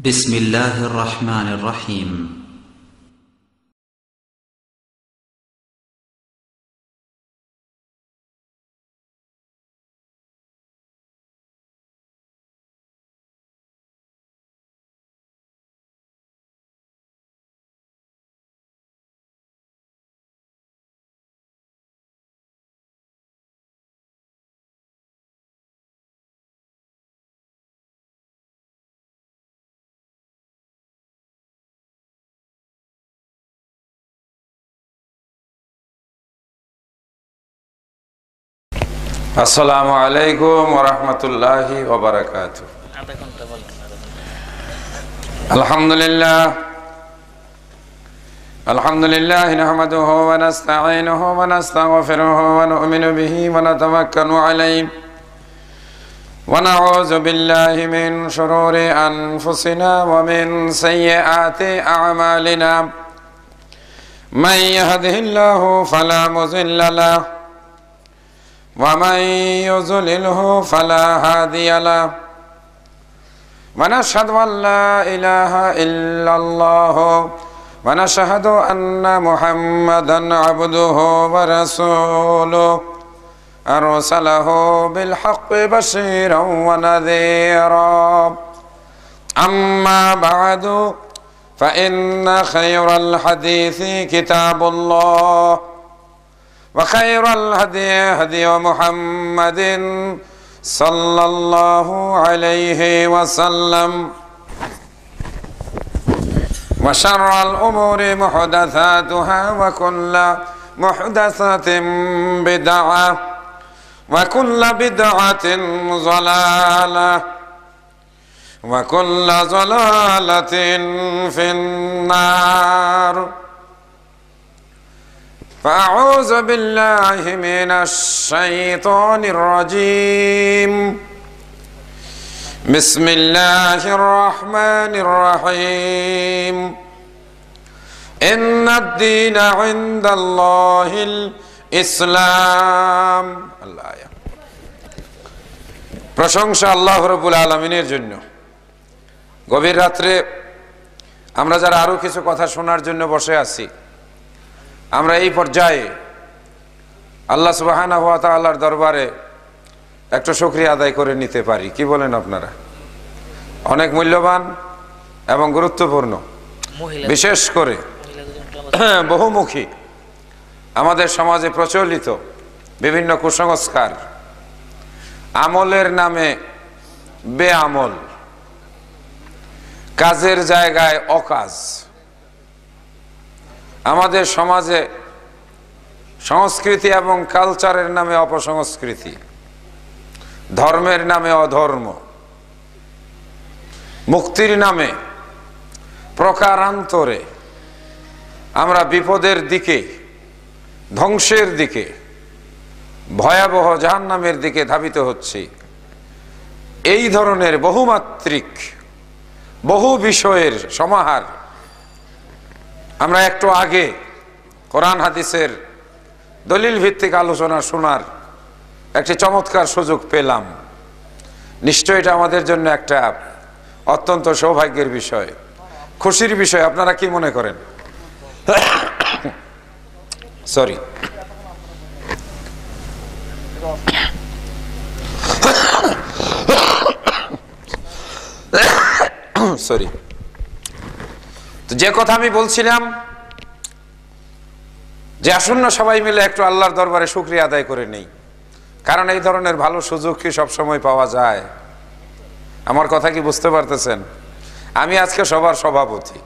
بسم الله الرحمن الرحيم আসসালামু আলাইকুম ওয়া রাহমাতুল্লাহি ওয়া বারাকাতুহু। আলহামদুলিল্লাহ নাহমাদুহু ওয়া নাস্তাঈনুহু ওয়া নাস্তাগফিরুহু ওয়া নু'মিনু বিহি ওয়া নাতাওয়াক্কালু আলাইহি ওয়া নাউযু বিল্লাহি মিন শুরুরি আনফুসিনা ওয়া মিন সাইয়্যাতি আ'মালিনা মান ইয়াহদিহিল্লাহু ফালা মুযিল্লা লাহু ومن يضلله فلا هادي له ونشهد أن لا إله إلا الله ونشهد أن محمدا عبده ورسوله أرسله بالحق بشيرا ونذيرا أما بعد فإن خير الحديث كتاب الله وخير الهدي هدي محمد صلى الله عليه وسلم وشر الأمور محدثاتها وكل محدثة بدعة وكل بدعة ضلالة وكل ضلالة في النار فأعوذ بالله من الشيطان الرجيم بسم الله الرحمن الرحيم إن الدين عند الله الإسلام الآية প্রশংসা আল্লাহ রাব্বুল আলামিনের জন্য। গভীর রাত্রে আমরা যারা আরো কিছু কথা শোনার জন্য বসে আছি, আমরা এই পর্যায়ে আল্লাহ সুবহানাহু ওয়া তাআলার দরবারে একটু শুকরিয়া আদায় করে নিতে পারি। কি বলেন আপনারা? অনেক মূল্যবান এবং গুরুত্বপূর্ণ, বিশেষ করে বহুমুখী আমাদের সমাজে প্রচলিত বিভিন্ন কুসংস্কার, আমলের নামে বেআমল, কাজের জায়গায় অকাজ, আমাদের সমাজে সংস্কৃতি এবং কালচারের নামে অপসংস্কৃতি, ধর্মের নামে অধর্ম, মুক্তির নামে প্রকারান্তরে আমরা বিপদের দিকে, ধ্বংসের দিকে, ভয়াবহ জাহান্নামের দিকে ধাবিত হচ্ছি। এই ধরনের বহুমাত্রিক বহু বিষয়ের সমাহার আমরা একটু আগে কোরআন হাদিসের দলিল ভিত্তিক আলোচনা শোনার একটি চমৎকার সুযোগ পেলাম। নিশ্চয়ই এটা আমাদের জন্য একটা অত্যন্ত সৌভাগ্যের বিষয়, খুশির বিষয়। আপনারা কি মনে করেন? সরি সরি তো যে কথা আমি বলছিলাম যে আসন্ন সবাই মিলে একটু আল্লাহর দরবারে শুকরিয়া আদায় করে নেই, কারণ এই ধরনের ভালো সুযোগ কি সবসময় পাওয়া যায়? আমার কথা কি বুঝতে পারতেছেন? আমি আজকে সবার সভাপতি,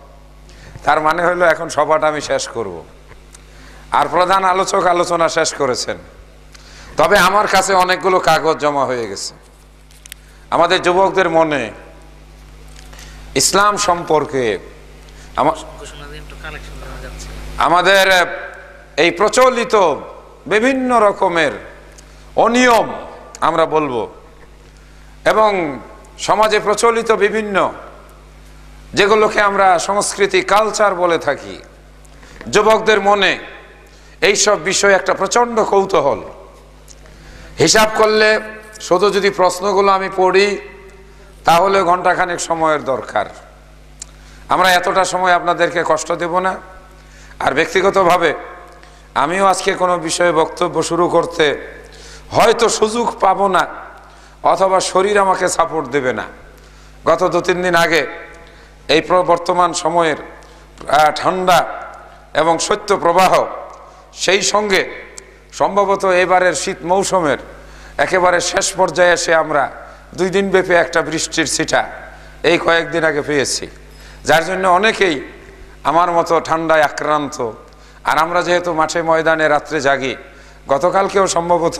তার মানে হলো এখন সভাটা আমি শেষ করব, আর প্রধান আলোচক আলোচনা শেষ করেছেন। তবে আমার কাছে অনেকগুলো কাগজ জমা হয়ে গেছে। আমাদের যুবকদের মনে ইসলাম সম্পর্কে আমাদের এই প্রচলিত বিভিন্ন রকমের অনিয়ম আমরা বলবো, এবং সমাজে প্রচলিত বিভিন্ন যেগুলোকে আমরা সংস্কৃতি, কালচার বলে থাকি, যুবকদের মনে এইসব বিষয়ে একটা প্রচন্ড কৌতূহল। হিসাব করলে শুধু যদি প্রশ্নগুলো আমি পড়ি তাহলে ঘন্টাখানেক সময়ের দরকার। আমরা এতটা সময় আপনাদেরকে কষ্ট দেব না। আর ব্যক্তিগতভাবে আমিও আজকে কোনো বিষয়ে বক্তব্য শুরু করতে হয়তো সুযোগ পাবো না, অথবা শরীর আমাকে সাপোর্ট দেবে না। গত 2-3 দিন আগে এই বর্তমান সময়ের ঠান্ডা এবং শৈত্য প্রবাহ, সেই সঙ্গে সম্ভবত এবারের শীত মৌসুমের একেবারে শেষ পর্যায়ে এসে আমরা 2 দিন ব্যাপী একটা বৃষ্টির ছিটা এই কয়েকদিন আগে পেয়েছি, যার জন্য অনেকেই আমার মতো ঠান্ডায় আক্রান্ত। আর আমরা যেহেতু মাঠে ময়দানে রাত্রে জাগি, গতকালকেও সম্ভবত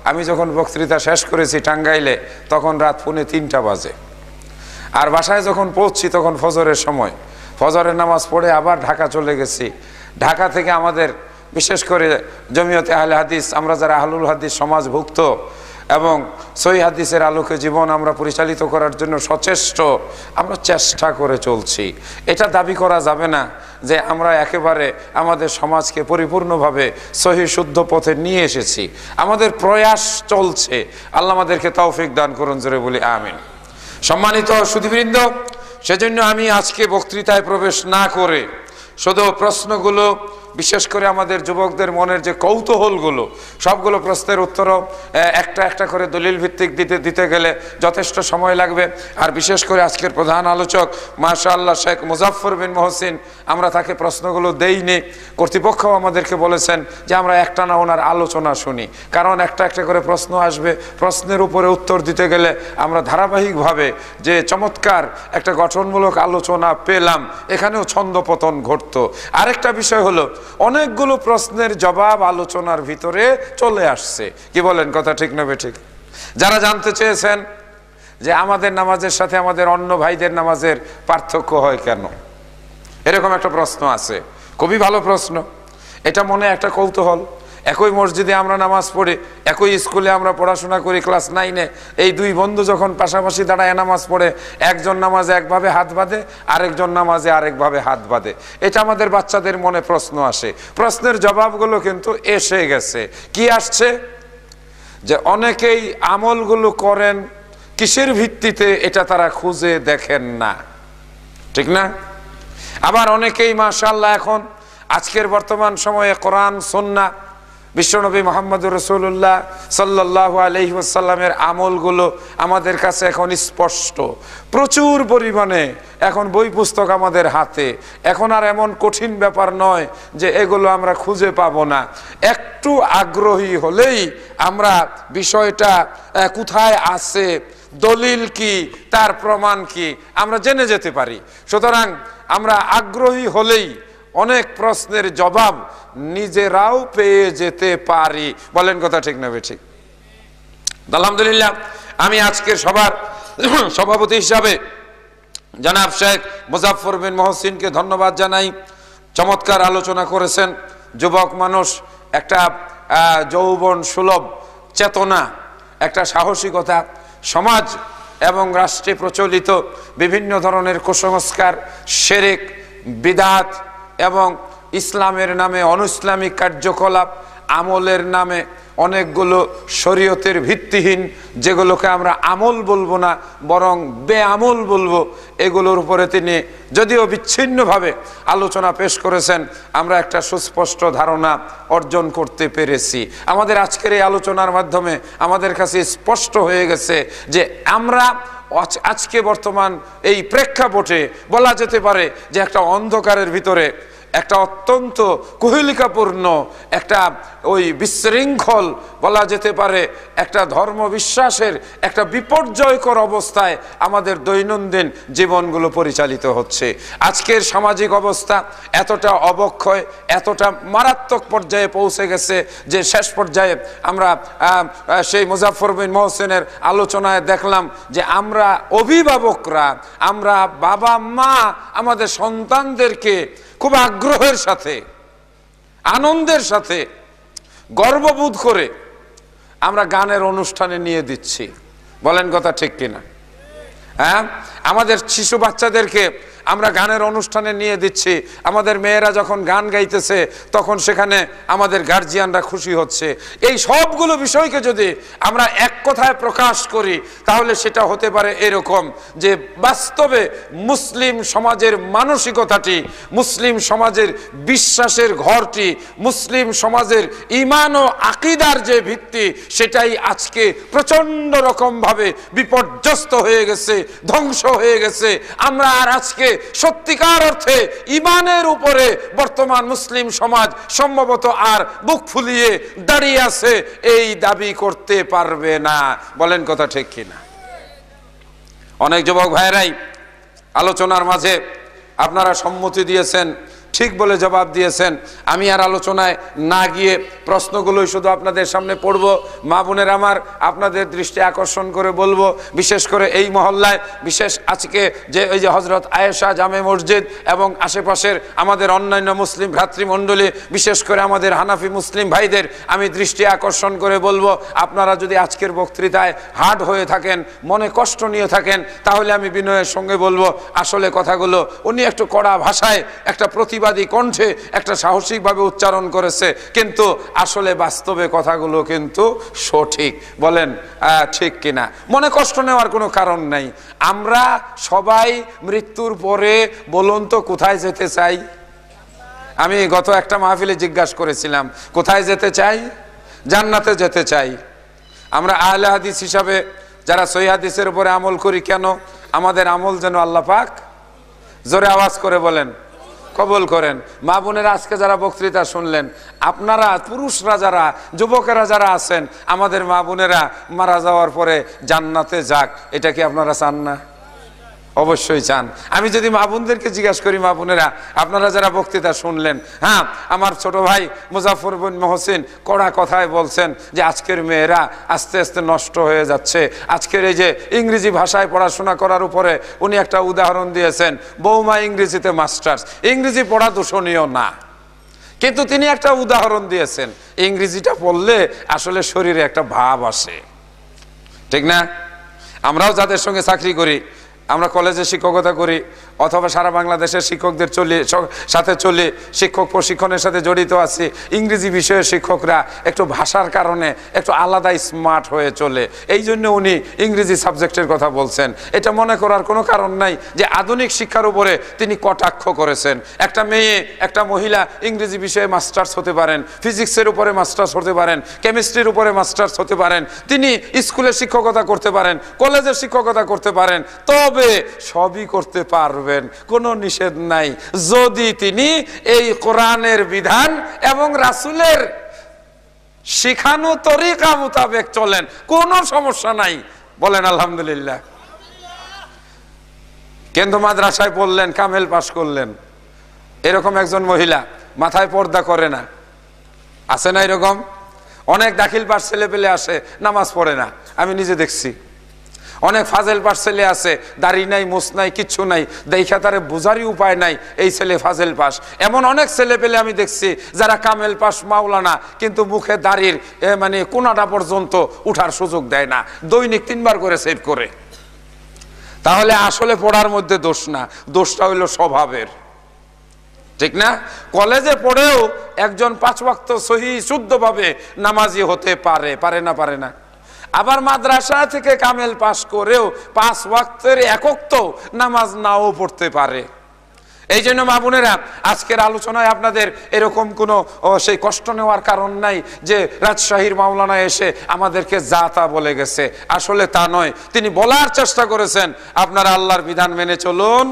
আমি যখন বক্তৃতা শেষ করেছি টাঙ্গাইলে, তখন রাত 2:45 বাজে। আর বাসায় যখন পৌঁছছি তখন ফজরের সময়, ফজরের নামাজ পড়ে আবার ঢাকা চলে গেছি। ঢাকা থেকে আমাদের বিশেষ করে জমিয়তে আহলে হাদিস, আমরা যারা আহলুল হাদিস সমাজভুক্ত এবং সহিহ হাদিসের আলোকে জীবন আমরা পরিচালিত করার জন্য সচেষ্ট, আমরা চেষ্টা করে চলছি। এটা দাবি করা যাবে না যে আমরা একেবারে আমাদের সমাজকে পরিপূর্ণভাবে সহিহ শুদ্ধ পথে নিয়ে এসেছি। আমাদের প্রয়াস চলছে। আল্লাহ আমাদেরকে তৌফিক দান করুন, জোরে বলি আমিন। সম্মানিত সুধীবৃন্দ, সেজন্য আমি আজকে বক্তৃতায় প্রবেশ না করে শুধু প্রশ্নগুলো, বিশেষ করে আমাদের যুবকদের মনের যে কৌতূহলগুলো, সবগুলো প্রশ্নের উত্তরও একটা একটা করে দলিল ভিত্তিক দিতে গেলে যথেষ্ট সময় লাগবে। আর বিশেষ করে আজকের প্রধান আলোচক মাশাআল্লাহ শেখ মুজাফফর বিন মহসিন, আমরা তাকে প্রশ্নগুলো দেইনি। কর্তৃপক্ষও আমাদেরকে বলেছেন যে আমরা একটানা ওনার আলোচনা শুনি, কারণ একটা একটা করে প্রশ্ন আসবে, প্রশ্নের উপরে উত্তর দিতে গেলে আমরা ধারাবাহিকভাবে যে চমৎকার একটা গঠনমূলক আলোচনা পেলাম, এখানেও ছন্দপতন ঘটতো। আরেকটা বিষয় হলো, অনেকগুলো প্রশ্নের জবাব আলোচনার ভিতরে চলে আসছে। কি বলেন, কথা ঠিক না বেঠিক? যারা জানতে চেয়েছেন যে আমাদের নামাজের সাথে আমাদের অন্য ভাইদের নামাজের পার্থক্য হয় কেন, এরকম একটা প্রশ্ন আছে। খুবই ভালো প্রশ্ন। এটা মনে একটা কৌতূহল। একই মসজিদে আমরা নামাজ পড়ি, একই স্কুলে আমরা পড়াশোনা করি, ক্লাস 9-এ। এই 2 বন্ধু যখন পাশাপাশি দাঁড়ায় নামাজ পড়ে, একজন নামাজে একভাবে হাত বাঁধে, আরেকজন নামাজে আরেকভাবে হাত বাঁধে। এটা আমাদের বাচ্চাদের মনে প্রশ্ন আসে। প্রশ্নের জবাবগুলো কিন্তু এসে গেছে। কি আসছে? যে অনেকেই আমলগুলো করেন কিসের ভিত্তিতে, এটা তারা খুঁজে দেখেন না, ঠিক না? আবার অনেকেই মাশাআল্লাহ এখন আজকের বর্তমান সময়ে কোরআন সুন্নাহ বিশ্বনবী মুহাম্মদুর রাসূলুল্লাহ সাল্লাল্লাহু আলাইহি ওয়াসাল্লামের আমলগুলো আমাদের কাছে এখন স্পষ্ট। প্রচুর পরিমাণে এখন বই পুস্তক আমাদের হাতে। এখন আর এমন কঠিন ব্যাপার নয় যে এগুলো আমরা খুঁজে পাবো না। একটু আগ্রহী হলেই আমরা বিষয়টা কোথায় আছে, দলিল কি, তার প্রমাণ কি, আমরা জেনে যেতে পারি। সুতরাং আমরা আগ্রহী হলেই অনেক প্রশ্নের জবাব নিজেরাও পেয়ে যেতে পারি। বলেন, কথা ঠিক না বেঠিক? আলহামদুলিল্লাহ, আমি আজকের সবার সভাপতি হিসাবে জনাব শেখ মুজাফফর বিন মহসিনকে ধন্যবাদ জানাই। চমৎকার আলোচনা করেছেন। যুবক মানুষ, একটা যৌবন সুলভ চেতনা, একটা সাহসিকতা, সমাজ এবং রাষ্ট্রে প্রচলিত বিভিন্ন ধরনের কুসংস্কার, শিরক, বিদআত এবং ইসলামের নামে অনুইসলামিক কার্যকলাপ, আমলের নামে অনেকগুলো শরীয়তের ভিত্তিহীন, যেগুলোকে আমরা আমল বলবো না বরং বেআমল বলবো, এগুলোর উপরে তিনি যদিও বিচ্ছিন্নভাবে আলোচনা পেশ করেছেন, আমরা একটা সুস্পষ্ট ধারণা অর্জন করতে পেরেছি। আমাদের আজকের এই আলোচনার মাধ্যমে আমাদের কাছে স্পষ্ট হয়ে গেছে যে আমরা আজকে বর্তমান এই প্রেক্ষাপটে বলা যেতে পারে যে একটা অন্ধকারের ভিতরে একটা অত্যন্ত কুহেলিকাপূর্ণ, একটা ওই বিশৃঙ্খল বলা যেতে পারে একটা ধর্ম বিশ্বাসের একটা বিপর্যয়কর অবস্থায় আমাদের দৈনন্দিন জীবনগুলো পরিচালিত হচ্ছে। আজকের সামাজিক অবস্থা এতটা অবক্ষয়, এতটা মারাত্মক পর্যায়ে পৌঁছে গেছে যে শেষ পর্যায়ে আমরা সেই মুজাফফর বিন মহসিনের আলোচনায় দেখলাম যে আমরা অভিভাবকরা, আমরা বাবা মা আমাদের সন্তানদেরকে খুব আগ্রহের সাথে, আনন্দের সাথে, গর্ববোধ করে আমরা গানের অনুষ্ঠানে নিয়ে দিচ্ছি। বলেন, কথা ঠিক কিনা? হ্যাঁ, আমাদের শিশু বাচ্চাদেরকে আমরা গানের অনুষ্ঠানে নিয়ে দিচ্ছি, আমাদের মেয়েরা যখন গান গাইতেছে তখন সেখানে আমাদের গার্জিয়ানরা খুশি হচ্ছে। এই সবগুলো বিষয়কে যদি আমরা এক কথায় প্রকাশ করি তাহলে সেটা হতে পারে এরকম যে বাস্তবে মুসলিম সমাজের মানসিকতাটি, মুসলিম সমাজের বিশ্বাসের ঘরটি, মুসলিম সমাজের ঈমান ও আকীদার যে ভিত্তি সেটাই আজকে প্রচন্ড রকমভাবে বিপর্যস্ত হয়ে গেছে, ধ্বংস হয়ে গেছে। আমরা আর আজকে সত্যিকার অর্থে ঈমানের উপরে বর্তমান মুসলিম সমাজ সম্ভবত আর বুক ফুলিয়ে দাঁড়িয়ে আছে এই দাবি করতে পারবে না। বলেন কথা ঠিক কিনা? অনেক যুবক ভাইরাই আলোচনার মাঝে আপনারা সম্মতি দিয়েছেন, ঠিক বলে জবাব দিয়েছেন। আমি আর আলোচনায় না গিয়ে প্রশ্নগুলোই শুধু আপনাদের সামনে পড়ব। মা বোনের আমার, আপনাদের দৃষ্টি আকর্ষণ করে বলবো, বিশেষ করে এই মহল্লায়, বিশেষ আজকে যে ওই যে হজরত আয়েশা জামে মসজিদ এবং আশেপাশের আমাদের অন্যান্য মুসলিম ভ্রাতৃমণ্ডলী, বিশেষ করে আমাদের হানাফি মুসলিম ভাইদের আমি দৃষ্টি আকর্ষণ করে বলবো, আপনারা যদি আজকের বক্তৃতায় হার্ড হয়ে থাকেন, মনে কষ্ট নিয়ে থাকেন, তাহলে আমি বিনয়ের সঙ্গে বলবো আসলে কথাগুলো উনি একটু কড়া ভাষায় একটা প্রতিবাদী কণ্ঠে একটা সাহসিকভাবে উচ্চারণ করেছে, কিন্তু আসলে বাস্তবে কথাগুলো কিন্তু সঠিক। বলেন ঠিক কিনা? মনে কষ্ট নেওয়ার কোনো কারণ নাই। আমরা সবাই মৃত্যুর পরে বলুন তো কোথায় যেতে চাই? আমি গত একটা মাহফিলে জিজ্ঞাসা করেছিলাম কোথায় যেতে চাই? জান্নাতে যেতে চাই। আমরা আহলে হাদিস হিসাবে যারা সহিহ হাদিসের উপরে আমল করি, কেন? আমাদের আমল যেন আল্লাহ পাক, জোরে আওয়াজ করে বলেন, কবুল করেন। মা বোনেরা আজকে যারা বক্তৃতা শুনলেন, আপনারা পুরুষরা যারা, যুবকেরা যারা আছেন, আমাদের মা বোনেরা মারা যাওয়ার পরে জান্নাতে যাক, এটা কি আপনারা চান না? অবশ্যই চান। আমি যদি মা বোনদেরকে জিজ্ঞাসা করি, মা বোনেরা আপনারা যারা বক্তৃতা শুনলেন, হ্যাঁ, আমার ছোট ভাই মুজাফফর বিন মহসিন কড়া কথায় বলছেন যে আজকের মেয়েরা আস্তে আস্তে নষ্ট হয়ে যাচ্ছে। আজকের এই যে ইংরেজি ভাষায় পড়াশোনা করার উপরে উনি একটা উদাহরণ দিয়েছেন, বৌমা ইংরেজিতে মাস্টার্স। ইংরেজি পড়া দূষণীয় না, কিন্তু তিনি একটা উদাহরণ দিয়েছেন, ইংরেজিটা পড়লে আসলে শরীরে একটা ভাব আসে, ঠিক না? আমরাও যাদের সঙ্গে চাকরি করি, আমরা কলেজে শিক্ষকতা করি অথবা সারা বাংলাদেশের শিক্ষকদের সাথে চলে শিক্ষক প্রশিক্ষণের সাথে জড়িত আছি, ইংরেজি বিষয়ের শিক্ষকরা একটু ভাষার কারণে একটু আলাদা স্মার্ট হয়ে চলে, এই জন্য উনি ইংরেজি সাবজেক্টের কথা বলছেন। এটা মনে করার কোনো কারণ নাই যে আধুনিক শিক্ষার উপরে তিনি কটাক্ষ করেছেন। একটা মেয়ে, একটা মহিলা ইংরেজি বিষয়ে মাস্টার্স হতে পারেন, ফিজিক্সের উপরে মাস্টার্স হতে পারেন, কেমিস্ট্রির উপরে মাস্টার্স হতে পারেন, তিনি স্কুলের শিক্ষকতা করতে পারেন, কলেজের শিক্ষকতা করতে পারেন, তবে সবই করতে পারবেন, কোনো নিষেধ নাই, যদি তিনি এই কোরআনের বিধান এবং রাসূলের শিখানো তরিকা মোতাবেক চলেন, কোনো সমস্যা নাই। বলেন আলহামদুলিল্লাহ। কেন্দ্র মাদ্রাসায় পড়লেন, কামেল পাশ করলেন, এরকম একজন মহিলা মাথায় পর্দা করে না, আছে না এরকম? অনেক দাখিল পাশ ছেলে পেলে আসে, নামাজ পড়ে না, আমি নিজে দেখছি। অনেক ফাজেল পাশ ছেলে আছে, দাড়ি নাই, মুছ নাই, কিচ্ছু নাই, দেখা তারে বোঝারই উপায় নাই এই ছেলে ফাজেল পাশ। এমন অনেক ছেলে পেলে আমি দেখছি যারা কামেল পাশ, মাওলানা, কিন্তু মুখে দাড়ির মানে কোনাটা পর্যন্ত উঠার সুযোগ দেয় না, দৈনিক 3 বার করে সেভ করে। তাহলে আসলে পড়ার মধ্যে দোষ না, দোষটা হইল স্বভাবের, ঠিক না? কলেজে পড়েও একজন 5 ওয়াক্ত সহি শুদ্ধভাবে নামাজি হতে পারে, পারে না? পারে না। আবার মাদ্রাসা থেকে কামেল পাশ করেও 5 ওয়াক্তের একক তো নামাজ নাও পড়তে পারে। এই জন্য মা বোনেরা আজকের আলোচনায় আপনাদের এরকম কোনো সেই কষ্ট নেওয়ার কারণ নাই যে রাজশাহীর মাওলানা এসে আমাদেরকে যা তা বলে গেছে, আসলে তা নয়। তিনি বলার চেষ্টা করেছেন আপনারা আল্লাহর বিধান মেনে চলুন,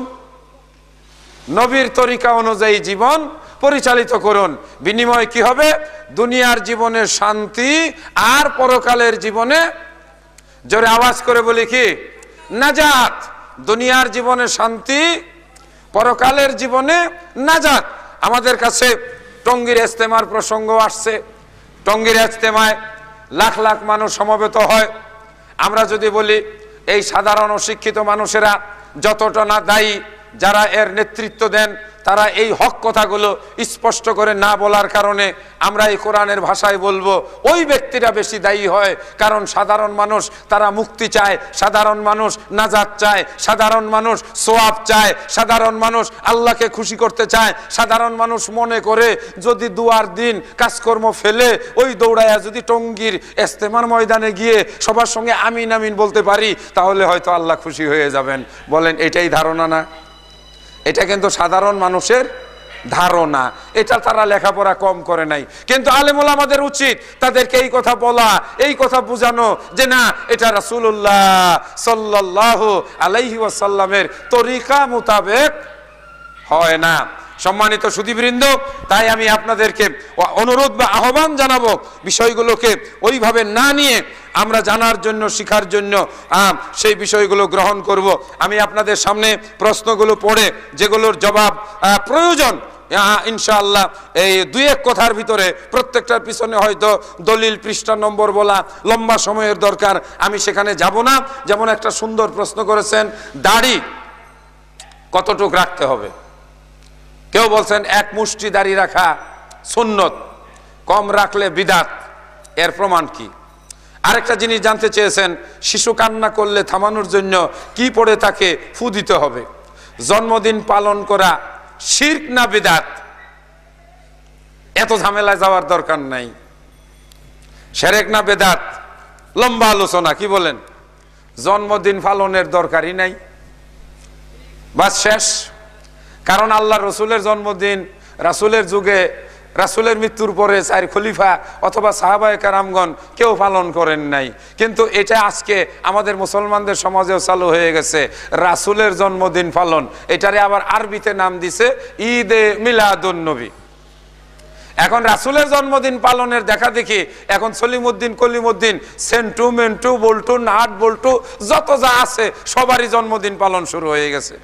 নবীর তরিকা অনুযায়ী জীবন পরিচালিত করুন, বিনিময় কি হবে? দুনিয়ার জীবনে শান্তি আর পরকালের জীবনে, জোরে আওয়াজ করে বলি কি, নাজাত। দুনিয়ার জীবনে শান্তি, পরকালের জীবনে নাজাত। আমাদের কাছে টঙ্গীর ইজতেমার প্রসঙ্গ আসছে, টঙ্গীর ইজতেমায় লাখ লাখ মানুষ সমবেত হয়। আমরা যদি বলি এই সাধারণ অশিক্ষিত মানুষেরা যতটা না দায়ী যারা এর নেতৃত্ব দেন তারা এই হক কথাগুলো স্পষ্ট করে না বলার কারণে আমরা এই কোরআনের ভাষায় বলবো, ওই ব্যক্তিরা বেশি দায়ী হয়। কারণ সাধারণ মানুষ তারা মুক্তি চায়, সাধারণ মানুষ নাজাত চায়, সাধারণ মানুষ সোয়াব চায়, সাধারণ মানুষ আল্লাহকে খুশি করতে চায়। সাধারণ মানুষ মনে করে যদি দুয়ার দিন কাজকর্ম ফেলে ওই দৌড়াইয়া যদি টঙ্গীর ইস্তেমার ময়দানে গিয়ে সবার সঙ্গে আমিন আমিন বলতে পারি তাহলে হয়তো আল্লাহ খুশি হয়ে যাবেন। বলেন এটাই ধারণা না? এটা কিন্তু সাধারণ মানুষের ধারণা, এটা তারা লেখাপড়া কম করে নাই। কিন্তু আলেম ওলামাদের উচিত তাদেরকে এই কথা বলা, এই কথা বোঝানো যে না, এটা রাসূলুল্লাহ সাল্লাল্লাহু আলাইহি ওয়াসাল্লামের তরিকা মোতাবেক হয় না। সম্মানিত সুধীবৃন্দ, তাই আমি আপনাদেরকে অনুরোধ বা আহ্বান জানাবো, বিষয়গুলোকে ওইভাবে না নিয়ে আমরা জানার জন্য, শিখার জন্য সেই বিষয়গুলো গ্রহণ করব। আমি আপনাদের সামনে প্রশ্নগুলো পড়ে যেগুলোর জবাব প্রয়োজন ইনশাআল্লাহ এই দুই এক কথার ভিতরে, প্রত্যেকটার পিছনে হয়তো দলিল পৃষ্ঠা নম্বর বলা লম্বা সময়ের দরকার, আমি সেখানে যাব না। যেমন একটা সুন্দর প্রশ্ন করেছেন, দাড়ি কতটুক রাখতে হবে? কেউ বলছেন এক মুষ্টি দাড়ি রাখা সুন্নত, কম রাখলে বিদাত, এর প্রমাণ কি? আরেকটা জিনিস জানতে চেয়েছেন, শিশু কান্না করলে থামানোর জন্য কি পড়ে তাকে ফু দিতে হবে? জন্মদিন পালন করা শিরক না বিদাত? এত ঝামেলায় যাওয়ার দরকার নাই। শিরক না বিদাত লম্বা আলোচনা, কি বলেন? জন্মদিন পালনের দরকারই নাই, বাস শেষ। কারণ আল্লাহ রসুলের জন্মদিন রাসূলের যুগে, রাসূলের মৃত্যুর পরে 4 খলিফা অথবা সাহাবায়ে কেরামগণ কেউ পালন করেন নাই। কিন্তু এটা আজকে আমাদের মুসলমানদের সমাজেও চালু হয়ে গেছে, রাসূলের জন্মদিন পালন। এটারে আবার আরবিতে নাম দিছে ঈদে মিলাদুন নবী। এখন রাসূলের জন্মদিন পালনের দেখা দেখি এখন সলিমুদ্দিন, কলিমুদ্দিন, সেন্টু, মেন্টু, বল্টু, নাট, বল্টু যত যা আছে সবারই জন্মদিন পালন শুরু হয়ে গেছে।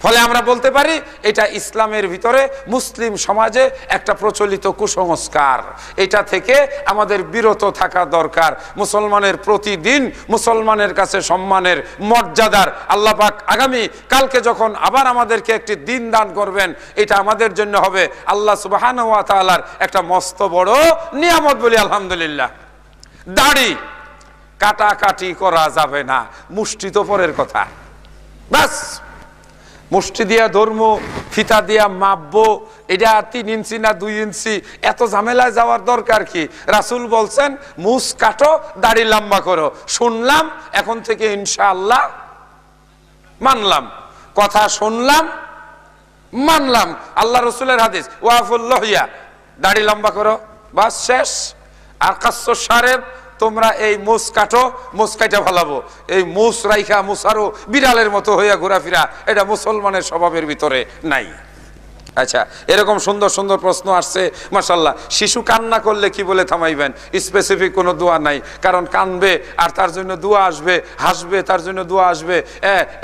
ফলে আমরা বলতে পারি এটা ইসলামের ভিতরে মুসলিম সমাজে একটা প্রচলিত কুসংস্কার, এটা থেকে আমাদের বিরত থাকা দরকার। মুসলমানের প্রতিদিন মুসলমানের কাছে সম্মানের, মর্যাদার। আল্লাহ পাক আগামী কালকে যখন আবার আমাদেরকে একটি দিন দান করবেন, এটা আমাদের জন্য হবে আল্লাহ সুবহানাহু ওয়া তাআলার একটা মস্ত বড় নিয়ামত বলি আলহামদুলিল্লাহ। দাড়ি কাটাকাটি করা যাবে না, মুষ্টি তো পরের কথা। বাস মুষ্টি দিয়া ধর্ম, ফিতা দিয়া মাপবো, এটা 3 ইঞ্চি না 2 ইঞ্চি, এত ঝামেলায় যাওয়ার দরকার কি? রাসূল বলছেন মুছ কাটো, দাড়ি লম্বা করো। শুনলাম, এখন থেকে ইনশাআল্লাহ মানলাম, কথা শুনলাম, মানলাম। আল্লাহ রসুলের হাদিস ওয়াফুল লহিয়া, দাড়ি লম্বা করো, বাস শেষ। আর কাসসু শারিব, তোমরা এই মুছ কাটো, মুছ কাটা ফেলাবো। এই মুছ রাইখা মুছারো বিড়ালের মতো হইয়া ঘোরাফেরা, এটা মুসলমানের স্বভাবের ভিতরে নাই। আচ্ছা, এরকম সুন্দর সুন্দর প্রশ্ন আসছে মাশাআল্লাহ। শিশু কান্না করলে কি বলে থামাইবেন? স্পেসিফিক কোনো দোয়া নাই, কারণ কানবে আর তার জন্য দোয়া আসবে, হাসবে তার জন্য দোয়া আসবে,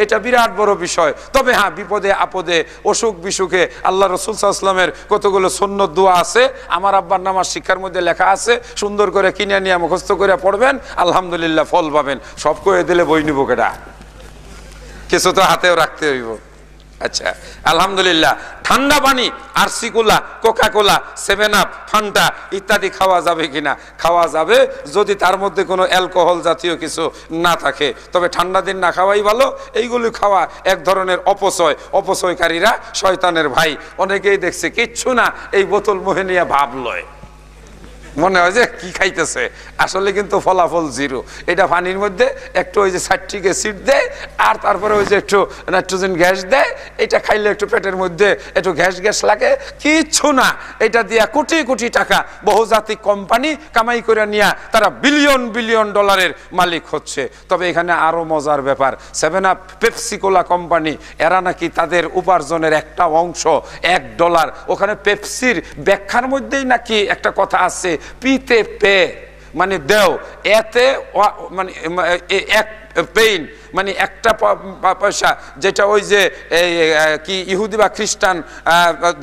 এটা বিরাট বড় বিষয়। তবে হ্যাঁ, বিপদে আপদে, অসুখ বিসুখে আল্লাহ রাসূল সাল্লাল্লাহু আলাইহি ওয়াসাল্লামের কতগুলো সুন্নত দোয়া আছে, আমার আব্বার নামাজ শিক্ষার মধ্যে লেখা আছে, সুন্দর করে কিনে নিয়ে মুখস্থ করে পড়বেন, আলহামদুলিল্লাহ ফল পাবেন। সব কয়ে দিলে বই নিব কেডা? কিছু তো হাতেও রাখতে হইব। আচ্ছা, আলহামদুলিল্লাহ। ঠান্ডা পানি, আরসি কোলা, কোকা কোলা, 7 আপ, ফান্টা ইত্যাদি খাওয়া যাবে কিনা? খাওয়া যাবে যদি তার মধ্যে কোনো অ্যালকোহল জাতীয় কিছু না থাকে। তবে ঠান্ডা দিন না খাওয়াই ভালো। এইগুলি খাওয়া এক ধরনের অপচয়, অপচয়কারীরা শয়তানের ভাই। অনেকেই দেখছে কিচ্ছু না, এই বোতল মুখে নিয়ে ভাব লয়, মনে হয় যে কি খাইতেছে, আসলে কিন্তু ফলাফল জিরো। এটা পানির মধ্যে একটু ওই যে সাইট্রিক অ্যাসিড দেয়, আর তারপরে ওই যে একটু নাইট্রোজেন গ্যাস দেয়। এটা খাইলে একটু পেটের মধ্যে একটু গ্যাস গ্যাস লাগে, কিচ্ছু না। এটা দিয়া কোটি কোটি টাকা বহুজাতিক কোম্পানি কামাই করে নিয়ে তারা বিলিয়ন বিলিয়ন ডলারের মালিক হচ্ছে। তবে এখানে আরো মজার ব্যাপার, 7 আপ, পেপসি কোলা কোম্পানি, এরা নাকি তাদের উপার্জনের একটা অংশ $1, ওখানে পেপসির ব্যাখ্যার মধ্যেই নাকি একটা কথা আছে, পিতে পে মানে দেও, এতে মানে পেইন, মানে একটা পয়সা, যেটা ওই যে কি ইহুদি বা খ্রিস্টান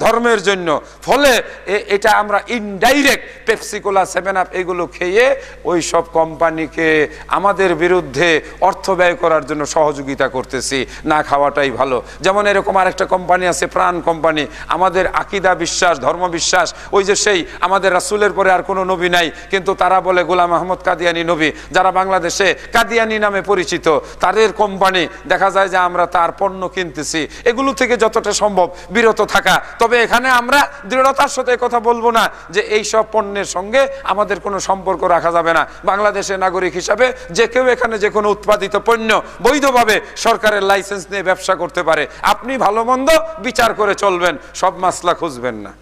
ধর্মের জন্য। ফলে এটা আমরা ইনডাইরেক্ট পেপসি কোলা, 7 আপ এগুলো খেয়ে ওই সব কোম্পানিকে আমাদের বিরুদ্ধে অর্থ ব্যয় করার জন্য সহযোগিতা করতেছি। না খাওয়াটাই ভালো। যেমন এরকম আরেকটা কোম্পানি আছে, প্রাণ কোম্পানি। আমাদের আকীদা বিশ্বাস, ধর্ম বিশ্বাস ওই যে সেই আমাদের রাসূলের পরে আর কোনো নবী নাই, কিন্তু তারা বলে গোলাম আহমদ কাদিয়ানী নবী। যারা বাংলাদেশে কাদিয়ানী নামে পরিচিত, তাদের কোম্পানি, দেখা যায় যে আমরা তার পণ্য কিনতেছি। এগুলো থেকে যতটা সম্ভব বিরত থাকা। তবে এখানে আমরা দৃঢ়তার সাথে কথা বলবো না যে এই সব পণ্যের সঙ্গে আমাদের কোনো সম্পর্ক রাখা যাবে না। বাংলাদেশের নাগরিক হিসাবে যে কেউ এখানে যে কোনো উৎপাদিত পণ্য বৈধভাবে সরকারের লাইসেন্স নিয়ে ব্যবসা করতে পারে। আপনি ভালো মন্দ বিচার করে চলবেন, সব মাসলা খুঁজবেন না।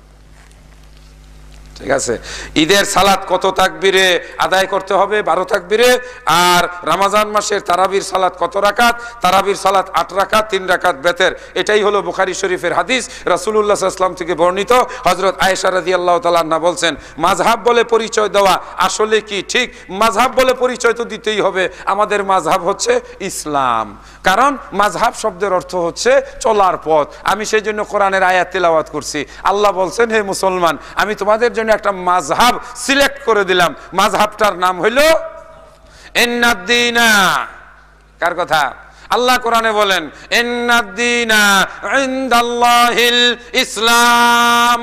ঠিক আছে? ঈদের সালাত কত তাকবীরে আদায় করতে হবে? 12 তাকবীরে। আর রমজান মাসের তারাবির সালাত কত রাকাত? তারাবির সালাত 8 রাকাত, 3 রাকাত বেতের। এটাই হলো বুখারী শরীফের হাদিস। রাসূলুল্লাহ সাল্লাল্লাহু আলাইহি ওয়াসাল্লাম থেকে বর্ণিত। হযরত আয়েশা রাদিয়াল্লাহু তাআলা আনহা বলছেন, মাযহাব বলে পরিচয় দেওয়া আসলে কি ঠিক? মাযহাব বলে পরিচয় তো দিতেই হবে। আমাদের মাযহাব হচ্ছে ইসলাম, কারণ মাযহাব শব্দের অর্থ হচ্ছে চলার পথ। আমি সেই জন্য কোরআনের আয়াত তেলাওয়াত করছি। আল্লাহ বলছেন, হে মুসলমান, আমি তোমাদের জন্য একটা মাযহাব সিলেক্ট করে দিলাম। মাযহাবটার নাম হইল ইন্নাদ-দীনা। কার কথা? আল্লাহ কোরআনে বলেন, ইন্নাদ-দীনা ইনদাল্লাহিল ইসলাম।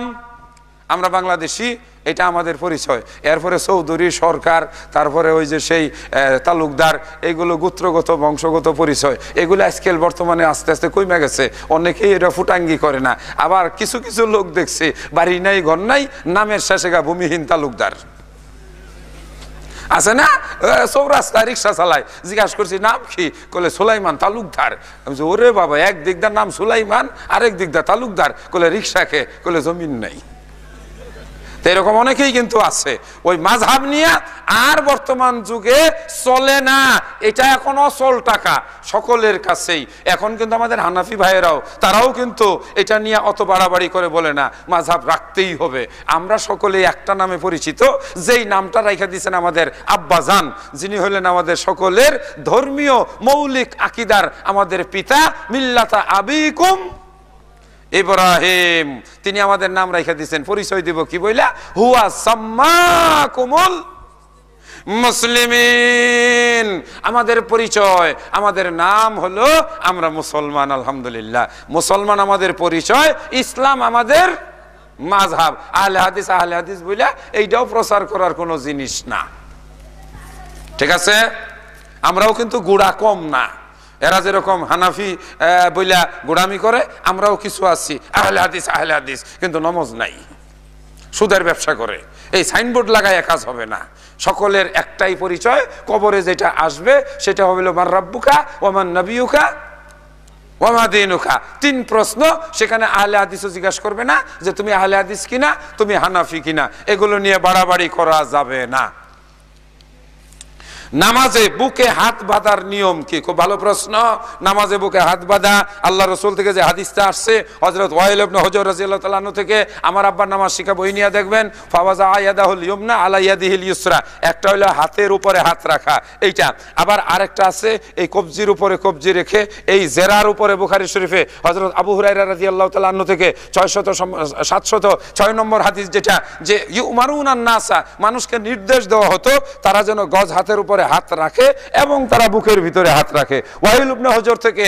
আমরা বাংলাদেশি, এটা আমাদের পরিচয়। এরপরে চৌধুরী, সরকার, তারপরে ওই যে সেই তালুকদার, এগুলো গোত্রগত বংশগত পরিচয়। এগুলো আজকাল বর্তমানে আস্তে আস্তে কমে গেছে। অনেকেই এটা ফুটাঙ্গি করে না। আবার কিছু কিছু লোক দেখছে বাড়ি নাই ঘর নাই, নামের শেষে গা ভূমিহীন তালুকদার আছে না? চৌরাস্তা রিক্সা চালায়। জিজ্ঞাসা করছি নাম কি? বলে সুলাইমান তালুকদার। ওরে বাবা, এক দিকদার নাম সুলাইমান, আরেক দিকদার তালুকদার। বলে রিক্সাকে, বলে জমিন নাই। এরকম অনেকেই কিন্তু আছে ওই মাযহাব নিয়ে। আর বর্তমান যুগে চলে না, এটা এখন অচল টাকা সকলের কাছেই। এখন কিন্তু আমাদের হানাফি ভাইয়েরাও, তারাও কিন্তু এটা নিয়ে অত বাড়াবাড়ি করে বলে না, মাযহাব রাখতেই হবে। আমরা সকলেই একটা নামে পরিচিত, যেই নামটা রাইখা দিয়েছেন আমাদের আব্বাজান, যিনি হলেন আমাদের সকলের ধর্মীয় মৌলিক আকীদার আমাদের পিতা, মিল্লাতা আবিকুম ইব্রাহিম। তিনি আমাদের নাম রাইখা দিয়েছেন। পরিচয় দিব কি বইলা? হুয়া সাম্মাকুমুল মুসলিমিন। আমাদের পরিচয়, আমাদের নাম হলো আমরা মুসলমান। আলহামদুলিল্লাহ, মুসলমান আমাদের পরিচয়, ইসলাম আমাদের মাযহাব। আহলে হাদিস, আহলে হাদিস বইলা এইটাও প্রচার করার কোনো জিনিস না। ঠিক আছে? আমরাও কিন্তু গুড়া কম না। এরা যেরকম হানাফি বইলা গোড়ামি করে, আমরাও কিছু আছি আহলে হাদিস, আহলে হাদিস, কিন্তু নমাজ নাই, সুদের ব্যবসা করে। এই সাইনবোর্ড লাগায় কাজ হবে না। সকলের একটাই পরিচয়, কবরে যেটা আসবে সেটা হলো মান রাব্বুকা ওয়া মান নাবিয়ুকা ওয়া মা দীনুকা। 3 প্রশ্ন। সেখানে আহলে হাদিসও জিজ্ঞাসা করবে না যে তুমি আহলে হাদিস কিনা, তুমি হানাফি কিনা। এগুলো নিয়ে বাড়াবাড়ি করা যাবে না। নামাজে বুকে হাত বাঁধার নিয়ম কি? খুব ভালো প্রশ্ন। নামাজে বুকে হাত বাঁধা, আল্লাহ রসুল থেকে যে হাদিসটা আসছে, হযরত ওয়াইল ইবনে হুজর রাদিয়াল্লাহু তাআলা আনহু থেকে, আমার আব্বার নামাজ শিখা বই নিয়ে দেখবেন, ফাওয়াজা আয়াদাহুল ইয়ুমনা আলা ইয়াদিহিল ইউসরা। একটা হলো হাতের উপরে হাত রাখা, এইটা। আবার আরেকটা আছে এই কবজির উপরে কবজি রেখে, এই জেরার উপরে। বুখারী শরীফে হযরত আবু হুরায়রা রাদিয়াল্লাহু তাআলা আনহু থেকে 706 নম্বর হাদিস, যেটা যে ইউমারুনান নাসা, মানুষকে নির্দেশ দেওয়া হতো তারা যেন গজ হাতের উপরে হাত রাখে এবং তারা বুকের ভিতরে হাত রাখে। ওয়াইল ইবনে হুজর থেকে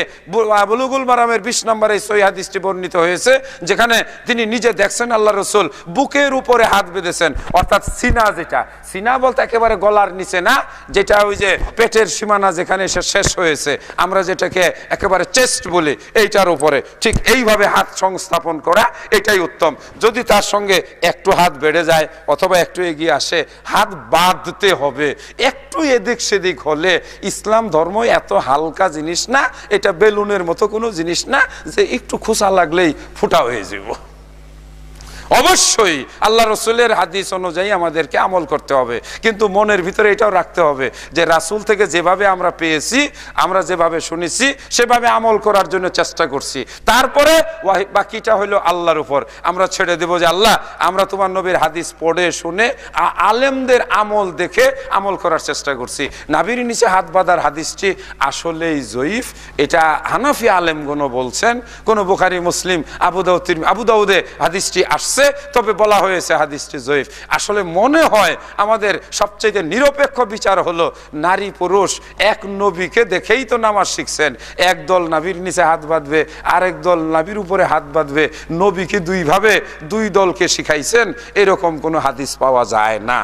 বুলুগুল মারামের 20 নম্বরে এই সহিহ হাদিসটি বর্ণিত হয়েছে, যেখানে তিনি নিজে দেখছেন আল্লাহ রাসূল বুকের উপরে হাত বেঁধেছেন। অর্থাৎ সিনা, যেটা সিনা বলতে একেবারে গলার নিচে না, যেটা ওই যে পেটের সীমানা যেখানে এসে শেষ হয়েছে, আমরা যেটাকে একেবারে চেস্ট বলি, এইটার উপরে ঠিক এইভাবে হাত সংস্থাপন করা, এটাই উত্তম। যদি তার সঙ্গে একটু হাত বেড়ে যায় অথবা একটু এগিয়ে আসে, হাত বাঁধতে হবে। একটু এদিক সেদিক হলে, ইসলাম ধর্ম এত হালকা জিনিস না, এটা বেলুনের মতো কোনো জিনিস না যে একটু খোঁচা লাগলেই ফুটা হয়ে যাব। অবশ্যই আল্লাহ রসুলের হাদিস অনুযায়ী আমাদেরকে আমল করতে হবে, কিন্তু মনের ভিতরে এটাও রাখতে হবে যে রাসূল থেকে যেভাবে আমরা পেয়েছি, আমরা যেভাবে শুনেছি সেভাবে আমল করার জন্য চেষ্টা করছি। তারপরে বাকিটা হলো আল্লাহর উপর, আমরা ছেড়ে দেব যে আল্লাহ আমরা তোমার নবীর হাদিস পড়ে শুনে আলেমদের আমল দেখে আমল করার চেষ্টা করছি। নাভির নিচে হাত বাঁধার হাদিসটি আসলেই জয়ীফ, এটা হানাফি আলেমগণ বলছেন। কোন বুখারী, মুসলিম, আবু দাউদে হাদিসটি আসছে, তবে বলা হয়েছে হাদিসটি জয়ীফ। আসলে মনে হয় আমাদের সবচেয়ে নিরপেক্ষ বিচার হলো নারী পুরুষ এক নবীকে দেখেই তো নামাজ শিখছেন। এক দল নাভির নিচে হাত বাঁধবে, আরেক দল নাভির উপরে হাত বাঁধবে। নবীকে দুইভাবে দুই দলকে শিখাইছেন, এরকম কোনো হাদিস পাওয়া যায় না।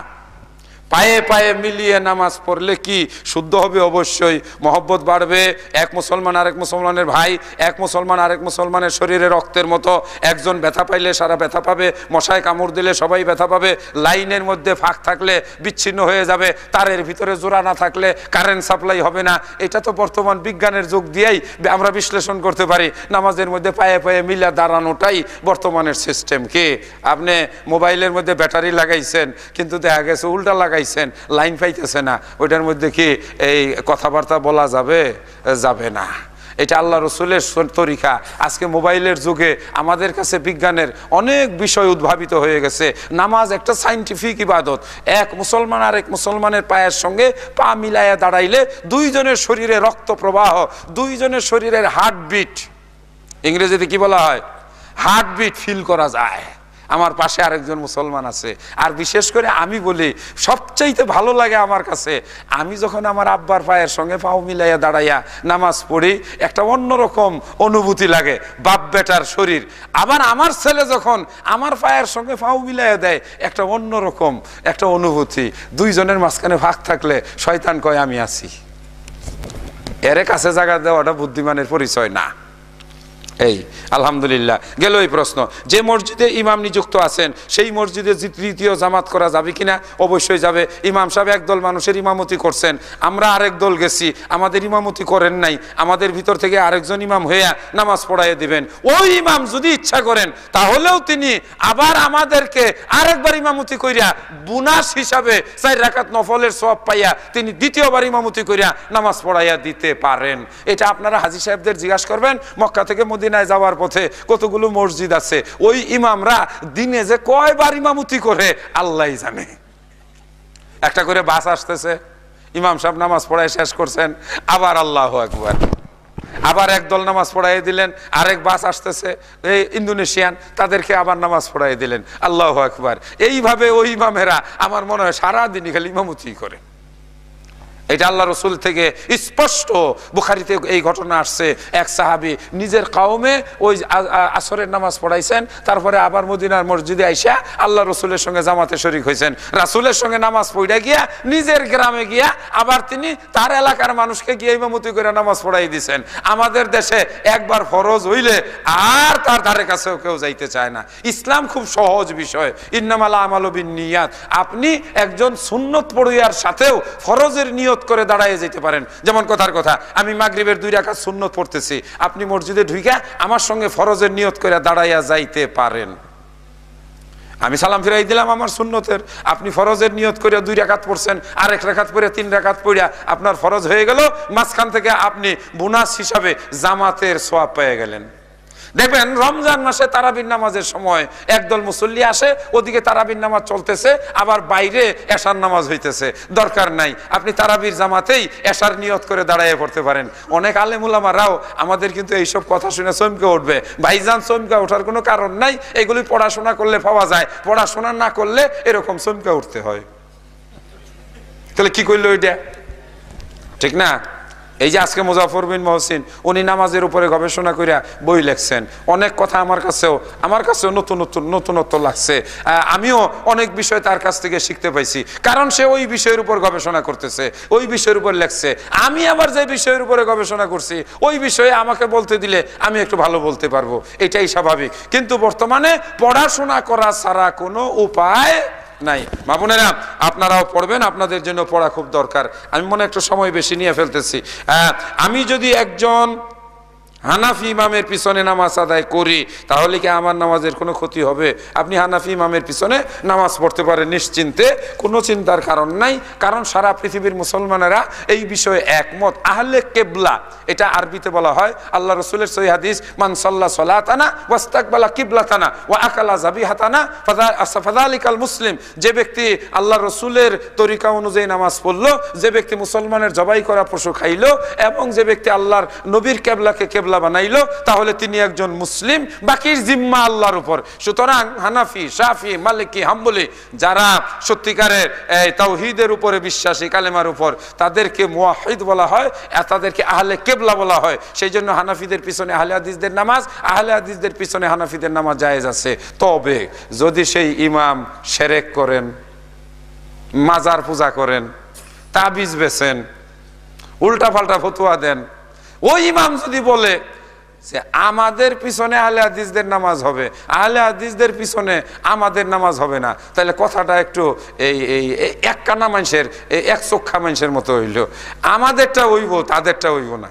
পায়ে পায়ে মিলিয়ে নামাজ পড়লে কি শুদ্ধ হবে? অবশ্যই মহব্বত বাড়বে। এক মুসলমান আরেক মুসলমানের ভাই, এক মুসলমান আরেক মুসলমানের শরীরে রক্তের মতো। একজন ব্যথা পাইলে সারা ব্যথা পাবে, মশায় কামড় দিলে সবাই ব্যথা পাবে। লাইনের মধ্যে ফাঁক থাকলে বিচ্ছিন্ন হয়ে যাবে, তারের ভিতরে জোড়া না থাকলে কারেন্ট সাপ্লাই হবে না। এটা তো বর্তমান বিজ্ঞানের যুগ দিয়েই আমরা বিশ্লেষণ করতে পারি। নামাজের মধ্যে পায়ে পায়ে মিলা দাঁড়ানোটাই বর্তমানের সিস্টেম। কি আপনি মোবাইলের মধ্যে ব্যাটারি লাগাইছেন, কিন্তু দেখা গেছে উল্টা লাগাই, লাইন পাইতেছে না, ওইটার মধ্যে কি এই কথাবার্তা বলা যাবে? যাবে না। এটা আল্লাহ রসুলের তরিকা। আজকে মোবাইলের যুগে আমাদের কাছে বিজ্ঞানের অনেক বিষয় উদ্ভাবিত হয়ে গেছে। নামাজ একটা সাইন্টিফিক ইবাদত। এক মুসলমান আরেক মুসলমানের পায়ের সঙ্গে পা মিলাইয়া দাঁড়াইলে দুইজনের শরীরে রক্ত প্রবাহ, দুইজনের শরীরের হার্টবিট, ইংরেজিতে কি বলা হয়, হার্টবিট ফিল করা যায়। আমার পাশে আরেকজন মুসলমান আছে। আর বিশেষ করে আমি বলি সবচাইতে ভালো লাগে আমার কাছে, আমি যখন আমার আব্বার পায়ের সঙ্গে পাও মিলাইয়া দাঁড়াইয়া নামাজ পড়ি, একটা অন্যরকম অনুভূতি লাগে, বাপ বেটার শরীর। আবার আমার ছেলে যখন আমার পায়ের সঙ্গে পাও মিলাইয়া দেয়, একটা অন্যরকম একটা অনুভূতি। দুইজনের মাঝখানে ফাঁক থাকলে শয়তান কয় আমি আছি। এর কাছে জায়গা দেওয়াটা বুদ্ধিমানের পরিচয় না। এই আলহামদুলিল্লাহ গেল এই প্রশ্ন। যে মসজিদে ইমাম নিযুক্ত আছেন সেই মসজিদে তৃতীয় জামাত করা যাবে কিনা? অবশ্যই যাবে। ইমাম সাহেব একদল মানুষের ইমামতি করছেন, আমরা আরেক দল গেছি, আমাদের ইমামতি করেন নাই, আমাদের ভিতর থেকে আরেকজন ইমাম হইয়া নামাজ পড়াইয়া দিবেন। ওই ইমাম যদি ইচ্ছা করেন তাহলেও তিনি আবার আমাদেরকে আরেকবার ইমামতি কইরা বোনাস হিসাবে 4 রাকাত নফলের সওয়াব পাইয়া তিনি দ্বিতীয়বার ইমামতি কইরা নামাজ পড়াইয়া দিতে পারেন। এটা আপনারা হাজী সাহেবদের জিজ্ঞাসা করবেন। মক্কা থেকে মদিনায় যাওয়ার পথে কতগুলো মসজিদ আছে, ওই ইমামরা দিনে যে কয়বার ইমামতি করে আল্লাহই জানে। একটা করে বাস আসতেছে, ইমাম সাহেব নামাজ পড়ায় শেষ করছেন, আবার আল্লাহু আকবার, আবার একদল নামাজ পড়াই দিলেন, আরেক বাস আসতেছে এই ইন্দোনেশিয়ান, তাদেরকে আবার নামাজ পড়াই দিলেন, আল্লাহু আকবার। এইভাবে ওই ইমামেরা আমার মনে হয় সারাদিনই খালি ইমামতি করে। এটা আল্লাহ রসুল থেকে স্পষ্ট। বুখারীতে এই ঘটনা আসছে, এক সাহাবী নিজের কওমে ওই আসরের নামাজ পড়াইছেন, তারপরে আবার মদিনার মসজিদে আইসা আল্লাহ রসুলের সঙ্গে জামাতে শরীক হয়েছেন। রাসূলের সঙ্গে নামাজ পড়া গিয়া নিজের গ্রামে গিয়া আবার তিনি তার এলাকার মানুষকে গিয়ে ইমামতি করে নামাজ পড়াই দিয়েছেন। আমাদের দেশে একবার ফরজ হইলে আর তার ধারে কাছেও কেউ যাইতে চায় না। ইসলাম খুব সহজ বিষয়, ইন্নামাল আমালু বিন্নিয়াত। আপনি একজন সুন্নত পড়িয়ার সাথেও ফরজের নিয়ত করে দাঁড়ায় যেতে পারেন। যেমন কথার কথা, আমি মাগরিবের 2 রাকাত সুন্নত পড়তেছি, আপনি মসজিদে ঢুইকা আমার সঙ্গে ফরজের নিয়ত করে দাঁড়াইয়া যাইতে পারেন। আমি সালাম ফিরাই দিলাম আমার সুন্নতের, আপনি ফরজের নিয়ত করে 2 রাকাত পড়ছেন, আর 1 রাকাত পড়ে 3 রাকাত পড়িয়া আপনার ফরজ হয়ে গেল। মাঝখান থেকে আপনি বোনাস হিসাবে জামাতের সওয়াব পেয়ে গেলেন। দেখবেন রমজান মাসে তারাবির নামাজের সময় একদল মুসল্লি আসে, ওদিকে তারাবির নামাজ চলতেছে, আবার বাইরে এশার নামাজ হইতেছে। দরকার নাই, আপনি তারাবির জামাতেই এশার নিয়ত করে দাঁড়াইয়ে পড়তে পারেন। অনেক আলেম উলামারাও আমাদের কিন্তু এইসব কথা শুনে চমকে উঠবে। ভাইজান, চমকে ওঠার কোনো কারণ নাই, এগুলি পড়াশোনা করলে পাওয়া যায়, পড়াশোনা না করলে এরকম চমকে উঠতে হয়। তাহলে কি করলো এটা? ঠিক না? এই যে আজকে মুজাফর বিন মহসিন, উনি নামাজের উপরে গবেষণা করিয়া বই লেখছেন। অনেক কথা আমার কাছেও নতুনত্ব লাগছে। আমিও অনেক বিষয় তার কাছ থেকে শিখতে পাইছি, কারণ সে ওই বিষয়ের উপর গবেষণা করতেছে, ওই বিষয়ের উপর লেখছে। আমি আবার যে বিষয়ের উপরে গবেষণা করছি ওই বিষয়ে আমাকে বলতে দিলে আমি একটু ভালো বলতে পারবো, এটাই স্বাভাবিক। কিন্তু বর্তমানে পড়াশোনা করা ছাড়া কোনো উপায় নাই। মা বোনেরা, আপনারাও পড়বেন, আপনাদের জন্য পড়া খুব দরকার। আমি মনে একটু সময় বেশি নিয়ে ফেলতেছি। আমি যদি একজন হানাফি ইমামের পিছনে নামাজ আদায় করি, তাহলে কি আমার নামাজের কোনো ক্ষতি হবে? আপনি হানাফি ইমামের পিছনে নামাজ পড়তে পারেন নিশ্চিন্তে, কোনো চিন্তার কারণ নাই। কারণ সারা পৃথিবীর মুসলমানেরা এই বিষয়ে একমত। আহলে কেবলা এটা আরবিতে বলা হয়, আল্লাহ রসুলের সহিহ হাদিস, মান সাল্লা সালাতানা ওয়াস্তাকবালা কিবলাতানা ওয়া আকালা যাবিহাতানা ফাযালিকাল মুসলিম। যে ব্যক্তি আল্লাহ রসুলের তরিকা অনুযায়ী নামাজ পড়লো, যে ব্যক্তি মুসলমানের জবাই করা পশু খাইলো, এবং যে ব্যক্তি আল্লাহর নবীর কেবলাকে কেবলা বানাইলো, তাহলে তিনি একজন মুসলিম। বাকির জিম্মা আল্লাহর উপর। সুতরাং হানাফি, শাফি, মালিকি, হাম্বলি যারা সত্যিকারের তাওহীদের উপরে বিশ্বাসী, কালেমার উপর, তাদেরকে মুওয়াহিদ বলা হয়, তাদেরকে আহলে কেবলা বলা হয়। সেই জন্য হানাফিদের পিছনে আহলে হাদিসদের নামাজ, আহলে হাদিসদের পিছনে হানাফিদের নামাজ জায়েজ আছে। তবে যদি সেই ইমাম শিরক করেন, মাজার পূজা করেন, তাবিজ বেচেন, উল্টা পাল্টা ফতোয়া দেন, ওই ইমাম যদি বলে যে আমাদের পিছনে আহলে হাদিসদের নামাজ হবে, আহলে হাদিসদের পিছনে আমাদের নামাজ হবে না, তাহলে কথাটা একটু এই এক কানা মানুষের, এক চোখা মানুষের মতো হইল। আমাদেরটা হইব, তাদেরটা হইব না,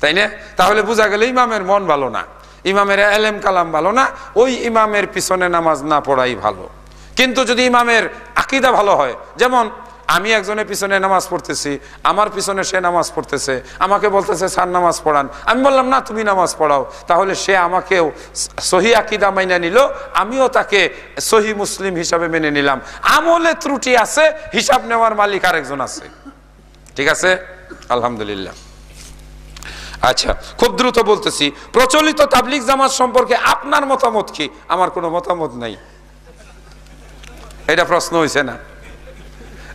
তাই না? তাহলে বোঝা গেল ইমামের মন ভালো না, ইমামের এলেম কালাম ভালো না, ওই ইমামের পিছনে নামাজ না পড়াই ভালো। কিন্তু যদি ইমামের আকীদা ভালো হয়, যেমন আমি একজনের পিছনে নামাজ পড়তেছি, আমার পিছনে সে নামাজ পড়তেছে, আমাকে বলতেছে স্যার নামাজ পড়ান, আমি বললাম না তুমি নামাজ পড়াও, তাহলে সে আমাকেও সহি আকীদা মাইনা নিল, আমিও তাকে সহি মুসলিম হিসাবে মেনে নিলাম। আমলে ত্রুটি আছে, হিসাব নেওয়ার মালিক আরেকজন আছে। ঠিক আছে, আলহামদুলিল্লাহ। আচ্ছা, খুব দ্রুত বলতেছি, প্রচলিত তাবলিগ জামাত সম্পর্কে আপনার মতামত কি? আমার কোনো মতামত নাই। এটা প্রশ্ন হয়েছে না?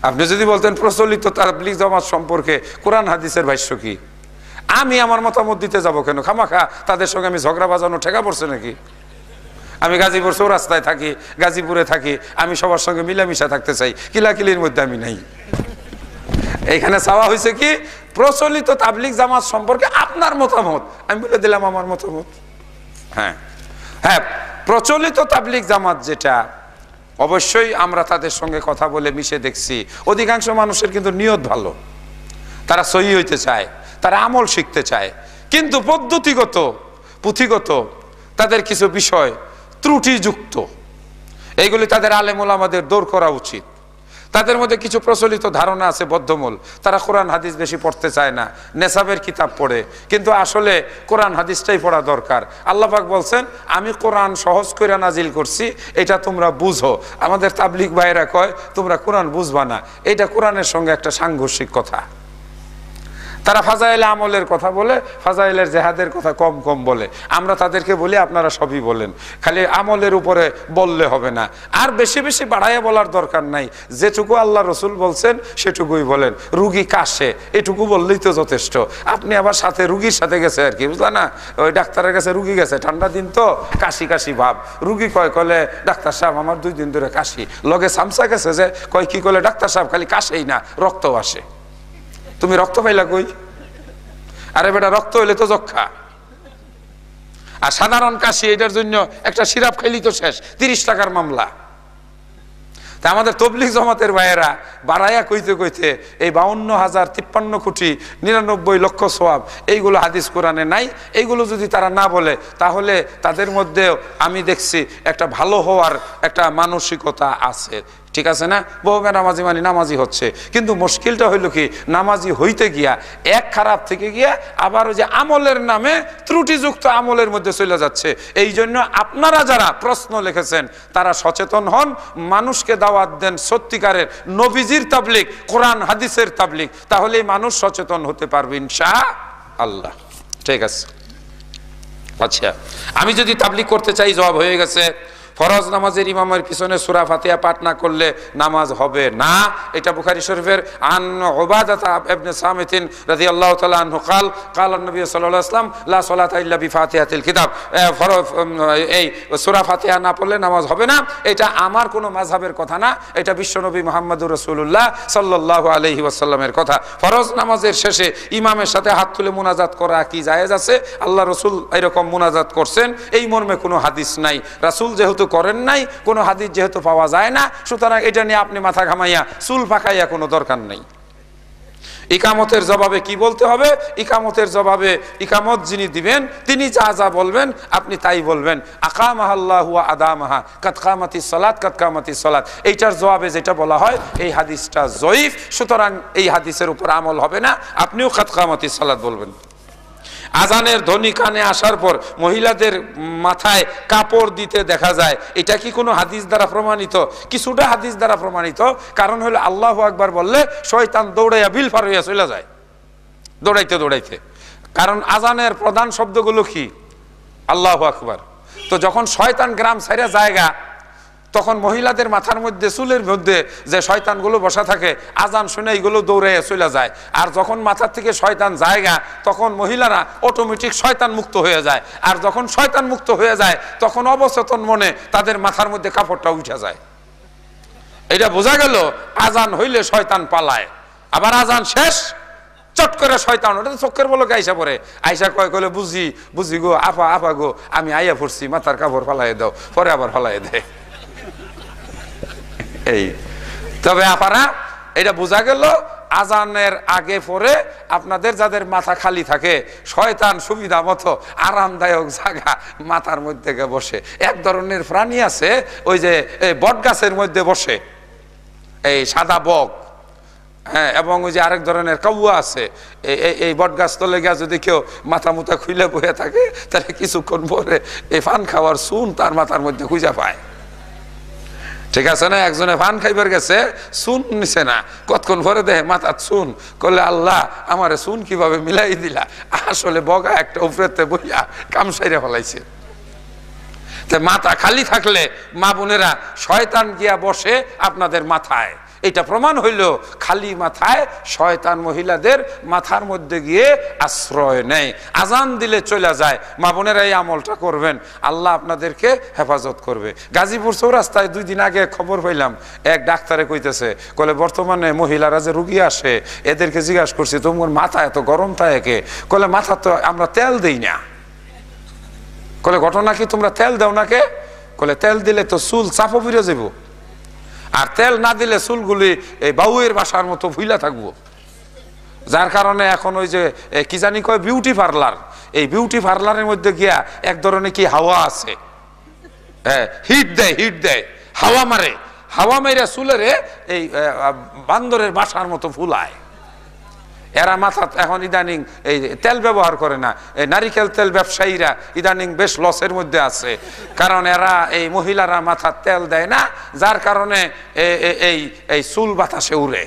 আপনি যদি বলতেন প্রচলিত তাবলিগ জামাত সম্পর্কে কোরআন হাদিসের ভাষ্য কি, আমি আমার মতামত দিতে যাব কেন? খামাখা তাদের সঙ্গে আমি ঝগড়া বাজানো ঠেকা পড়ছে নাকি? আমি গাজীপুর চৌরাস্তায় থাকি, গাজীপুরে থাকি, আমি সবার সঙ্গে মিলামিশা থাকতে চাই, কিলাকিলির মধ্যে আমি নাই। এখানে চাওয়া হয়েছে কি প্রচলিত তাবলিগ জামাত সম্পর্কে আপনার মতামত, আমি বলে দিলাম আমার মতামত। হ্যাঁ হ্যাঁ, প্রচলিত তাবলিগ জামাত যেটা, অবশ্যই আমরা তাদের সঙ্গে কথা বলে মিশে দেখছি, অধিকাংশ মানুষের কিন্তু নিয়ত ভালো, তারা সহি হইতে চায়, তারা আমল শিখতে চায়, কিন্তু পদ্ধতিগত পুঁথিগত তাদের কিছু বিষয় ত্রুটিযুক্ত, এইগুলি তাদের আলেম ওলামাদের দূর করা উচিত। তাদের মধ্যে কিছু প্রচলিত ধারণা আছে বদ্ধমূল, তারা কোরআন হাদিস বেশি পড়তে চায় না, নেসাবের কিতাব পড়ে, কিন্তু আসলে কোরআন হাদিসটাই পড়া দরকার। আল্লাহ পাক বলছেন আমি কোরআন সহজ করে নাজিল করছি, এটা তোমরা বুঝো। আমাদের তাবলিগ ভাইরা কয় তোমরা কোরআন বুঝবা না, এটা কোরআনের সঙ্গে একটা সাংঘর্ষিক কথা। তারা ফাজাইলে আমলের কথা বলে, ফাজাইলের জেহাদের কথা কম কম বলে। আমরা তাদেরকে বলি আপনারা সবই বলেন, খালি আমলের উপরে বললে হবে না, আর বেশি বেশি বাড়াইয়া বলার দরকার নাই। যেটুকু আল্লাহ রসুল বলছেন সেটুকুই বলেন। রুগী কাশে, এটুকু বললেই তো যথেষ্ট। আপনি আবার সাথে রুগীর সাথে গেছে আর কি, বুঝলা না? ওই ডাক্তারের কাছে রুগী গেছে, ঠান্ডা দিন তো, কাশি কাশি ভাব। রুগী কয় কলে ডাক্তার সাহেব আমার 2 দিন ধরে কাশি। লগে সামসা গেছে যে কয় কি করলে ডাক্তার সাহেব খালি কাশেই না, রক্ত আসে। তুমি রক্ত পাইলা কই? আরে বেটা রক্ত হইলে তো যক্ষা, আর সাধারণ কাশি এটার জন্য একটা সিরাপ খাইলি তো শেষ, 30 টাকার মামলা। তা আমাদের তবলিগ জামাতের ভাইয়েরা বাড়াইয়া কইতে কইতে এই 52,000 53 কোটি 99 লক্ষ সওয়াব, এইগুলো হাদিস কোরআনে নাই। এইগুলো যদি তারা না বলে, তাহলে তাদের মধ্যেও আমি দেখছি একটা ভালো হওয়ার একটা মানসিকতা আছে। ঠিক আছে না? বহু নামাজি মানে নামাজি হচ্ছে, কিন্তু মুশকিলটা হইল কি নামাজি হইতে গিয়া এক খারাপ থেকে গিয়া আবার ওই যে আমলের নামে ত্রুটিযুক্ত আমলের মধ্যে চলে যাচ্ছে। এই জন্য আপনারা যারা প্রশ্ন লিখেছেন তারা সচেতন হন, মানুষকে দাওয়াত দেন সত্যিকারের নবীজির তাবলিগ, কোরআন হাদিসের তাবলিগ, তাহলেই মানুষ সচেতন হতে পারবে ইনশাআল্লাহ। ঠিক আছে। আচ্ছা, আমি যদি তাবলিগ করতে চাই, জবাব হয়ে গেছে ফরজ নামাজের ইমামের পিছনে সূরা ফাতিহা পাঠ না করলে নামাজ হবে না। এটা বুখারী শরীফের আন উবাদাহ ইবনে সামিত রাদিয়াল্লাহু তাআলা আনহু قال قال النبي صلى الله عليه وسلم لا صلاة الا بفاتحة الكتاب। এই সূরা ফাতিহা না পড়লে নামাজ হবে না, এটা আমার কোনো মাযহাবের কথা না, এটা বিশ্বনবী মুহাম্মদুর রাসূলুল্লাহ সাল্লাল্লাহু আলাইহি ওয়াসাল্লামের কথা। ফরজ নামাজের শেষে ইমামের সাথে হাত তুলে মুনাজাত করা কি জায়েজ আছে? আল্লাহ রাসূল এরকম মুনাজাত করছেন, এই মর্মে কোনো হাদিস নাই। রাসূল যেহেতু করেন নাই, কোনো হাদিস যেহেতু পাওয়া যায় না, সুতরাং এটা নিয়ে আপনি মাথা ঘামাইয়া চুল পাকাইয়া কোনো দরকার নেই। ইকামতের জবাবে কি বলতে হবে? ইকামতের জবাবে ইকামত যিনি দিবেন তিনি যা যা বলবেন আপনি তাই বলবেন। আকামাহাল্লাহু ওয়া আদামাহা কাদ কামাতিস সালাত কাদ কামাতিস সালাত। এইটার জবাবে যেটা বলা হয় এই হাদিসটা জয়ীফ, সুতরাং এই হাদিসের উপর আমল হবে না, আপনিও কাদ কামাতিস সালাত বলবেন। আজানের ধ্বনি কানে আসার পর মহিলাদের মাথায় কাপড় দিতে দেখা যায়, এটা কি কোনো হাদিস দ্বারা প্রমাণিত? কিছুটা হাদিস দ্বারা প্রমাণিত। কারণ হলো আল্লাহু আকবার বললে শয়তান দৌড়াইয়া বিল পার হইয়া চলে যায়, দৌড়াইতে দৌড়াইতে। কারণ আজানের প্রধান শব্দগুলো কি? আল্লাহু আকবার। তো যখন শয়তান গ্রাম ছাইরা জায়গা, তখন মহিলাদের মাথার মধ্যে চুলের মধ্যে যে শয়তানগুলো বসা থাকে, আজান শুনে এইগুলো দৌড়াইয়া চলে যায়। আর যখন মাথার থেকে শয়তান জায়গা, তখন মহিলারা অটোমেটিক শয়তান মুক্ত হয়ে যায়। আর যখন শয়তান মুক্ত হয়ে যায় তখন অবচেতন মনে তাদের মাথার মধ্যে কাপড়টা উঠে যায়। এটা বোঝা গেল আজান হইলে শয়তান পালায়, আবার আজান শেষ চট করে শয়তান ওটা চোখের বলকে আইসা পড়ে। আইসা কয় কলে বুঝি বুঝি গো আপা আপা গো আমি আইয়া পড়ছি, মাথার কাপড় ফালাই দাও, পরে আবার ফালাই দেয়। এই তবে আপারা এটা বোঝা গেল আজানের আগে পরে আপনাদের যাদের মাথা খালি থাকে, শয়তান সুবিধা মতো আরামদায়ক জায়গা মাথার মধ্যে বসে। এক ধরনের প্রাণী আছে ওই যে বট গাছের মধ্যে বসে, এই সাদা বক, হ্যাঁ, এবং ওই যে আরেক ধরনের কাউয়া আছে। এই বট গাছ তলে গিয়া যদি কেউ মাথা মুথা খুইলে বয়ে থাকে তাহলে কিছুক্ষণ পরে এই পান খাওয়ার চুন তার মাথার মধ্যে খুঁজে পায়। ঠিক আছে না? একজনে পান খাইবার গেছে, চুন নিছে না, কতক্ষণ পরে দেহে মাথা চুন, করলে আল্লাহ আমারে চুন কিভাবে মিলাই দিলা। আসলে বগা একটা উপরেতে বইয়া কাম সাইরে ফলাইছে। মাথা খালি থাকলে মা বোনেরা শয়তান গিয়া বসে আপনাদের মাথায়। এটা প্রমাণ হইল খালি মাথায় শয়তান মহিলাদের মাথার মধ্যে গিয়ে আশ্রয় নেয়, আজান দিলে চলে যায়। মা বোনেরা এই আমলটা করবেন, আল্লাহ আপনাদেরকে হেফাজত করবে। গাজীপুর চৌরাস্তায় 2 দিন আগে খবর পাইলাম, এক ডাক্তারে কইতেছে, বলে বর্তমানে মহিলারা যে রুগী আসে এদেরকে জিজ্ঞাসা করছি তোমার মাথা এত গরম থাকে? বলে মাথা তো আমরা তেল দেই না। বলে ঘটনা কি, তোমরা তেল দাও না কে? বলে তেল দিলে তো চুল চাপো ফিরে যাব, আর তেল না দিলে চুলগুলি এই বাউয়ের বাসার মতো ফুইলা থাকবো। যার কারণে এখন ওই যে কি জানি কয় বিউটি পার্লার, এই বিউটি পার্লারের মধ্যে গিয়া এক ধরনের কি হাওয়া আছে, হ্যাঁ, হিট দেয় হাওয়া মারে, হাওয়া মেরে চুলেরে এই বান্দরের বাসার মতো ফুলায়। এরা মাথা এখন ইদানিং এই তেল ব্যবহার করে না, এই নারিকেল তেল ব্যবসায়ীরা ইদানিং বেশ লসের মধ্যে আছে, কারণ এরা এই মহিলারা মাথার তেল দেয় না, যার কারণে এই চুল বাতাসে উড়ে।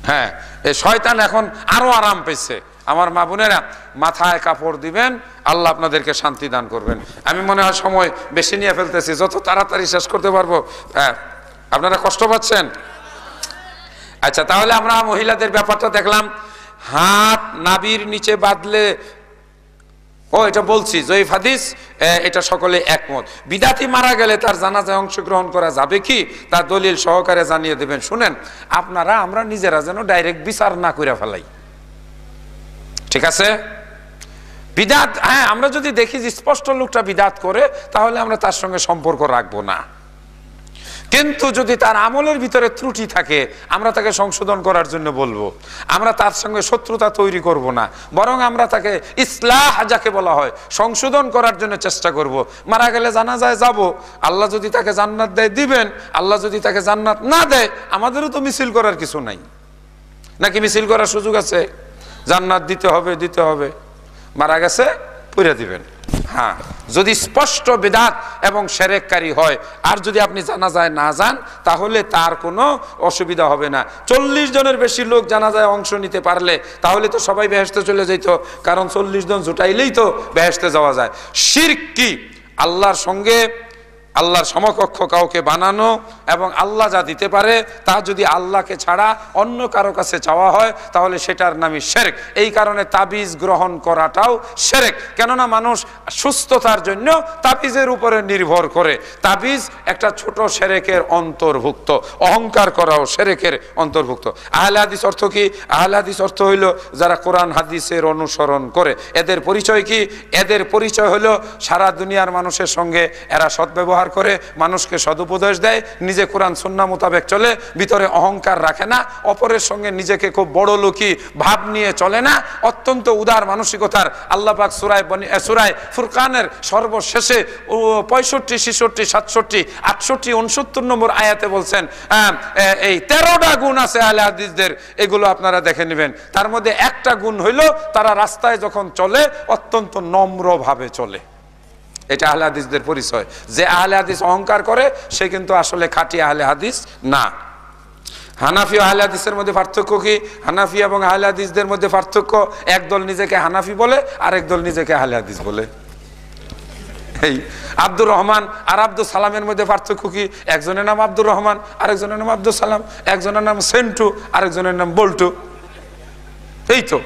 হ্যাঁ, এই শয়তান এখন আরো আরাম পেয়েছে। আমার মা বোনেরা মাথায় কাপড় দিবেন, আল্লাহ আপনাদেরকে শান্তি দান করবেন। আমি মনে হয় সময় বেশি নিয়ে ফেলতেছি, যত তাড়াতাড়ি শেষ করতে পারবো। হ্যাঁ, আপনারা কষ্ট পাচ্ছেন? আচ্ছা, তাহলে আমরা মহিলাদের ব্যাপারটা দেখলাম। হাত নাভির নিচে বাঁধলে, এটা বলছি জয়ীফ হাদিস, এটা সকলে একমত। বিদাতি মারা গেলে তার জানাজায় অংশগ্রহণ করা যাবে কি, তার দলিল সহকারে জানিয়ে দেবেন। শুনেন আপনারা, আমরা নিজেরা যেন ডাইরেক্ট বিচার না করে ফেলাই, ঠিক আছে? বিদাত, হ্যাঁ, আমরা যদি দেখি যে স্পষ্ট লোকটা বিদাত করে, তাহলে আমরা তার সঙ্গে সম্পর্ক রাখবো না। কিন্তু যদি তার আমলের ভিতরে ত্রুটি থাকে, আমরা তাকে সংশোধন করার জন্য বলবো। আমরা তার সঙ্গে শত্রুতা তৈরি করব না, বরং আমরা তাকে ইসলাহ যাকে বলা হয় সংশোধন করার জন্য চেষ্টা করব। মারা গেলে জানাজায় যাব, আল্লাহ যদি তাকে জান্নাত দেয় দিবেন, আল্লাহ যদি তাকে জান্নাত না দেয় আমাদেরও তো মিছিল করার কিছু নাই, নাকি মিছিল করার সুযোগ আছে? জান্নাত দিতে হবে, মারা গেছে পুরে দিবেন। হ্যাঁ, যদি স্পষ্ট বিদআত এবং শিরককারী হয়, আর যদি আপনি জানাজায় না যান তাহলে তার কোনো অসুবিধা হবে না। 40 জনের বেশি লোক জানাজায় অংশ নিতে পারলে তাহলে তো সবাই বেহেশতে চলে যেত, কারণ 40 জন জুটাইলেই তো বেহেশতে যাওয়া যায়। শিরক কি? আল্লাহর সঙ্গে আল্লাহর সমকক্ষ কাউকে বানানো, এবং আল্লাহ যা দিতে পারে তা যদি আল্লাহকে ছাড়া অন্য কারো কাছে চাওয়া হয় তাহলে সেটার নামই শিরক। এই কারণে তাবিজ গ্রহণ করাটাও শিরক, কেননা মানুষ সুস্থতার জন্য তাবিজের উপরে নির্ভর করে। তাবিজ একটা ছোট শিরকের অন্তর্ভুক্ত, অহংকার করাও শিরকের অন্তর্ভুক্ত। আহলে হাদিস অর্থ কি? আহলে হাদিস অর্থ হইল যারা কোরআন হাদিসের অনুসরণ করে। এদের পরিচয় কি? এদের পরিচয় হলো সারা দুনিয়ার মানুষের সঙ্গে এরা সদ্ব্যবহার ব্যবহার করে মানুষকে সদুপদেশ দেয়, নিজে কোরআন সুন্নাহ মোতাবেক চলে, ভিতরে অহংকার রাখে না, অপরের সঙ্গে নিজেকে খুব বড় লোকী ভাব নিয়ে চলে না, অত্যন্ত উদার মানসিকতার। আল্লাহ পাক সূরা ফুরকানের সর্বশেষে 65, 66, 67, 68, 69 নম্বর আয়াতে বলছেন এই 13টা গুণ আছে আহলে হাদিসদের, এগুলো আপনারা দেখে নেবেন। তার মধ্যে একটা গুণ হইল তারা রাস্তায় যখন চলে অত্যন্ত নম্রভাবে চলে। এটা আহলে হাদিসদের পরিচয়। যে আহলে হাদিস অহংকার করে সে কিন্তু আসলে খাঁটি আহলে হাদিস না। হানাফি ও আহলে হাদিসের মধ্যে পার্থক্য কি? হানাফি এবং আহলে হাদিসদের মধ্যে পার্থক্য, একদল নিজেকে হানাফি বলে, আরেক দল নিজেকে আহলে হাদিস বলে। এই আব্দুর রহমান আর আব্দুল সালামের মধ্যে পার্থক্য কি? একজনের নাম আব্দুর রহমান, আরেকজনের নাম আব্দুল সালাম, একজনের নাম সেন্টু, আরেকজনের নাম বল্টু। এই তো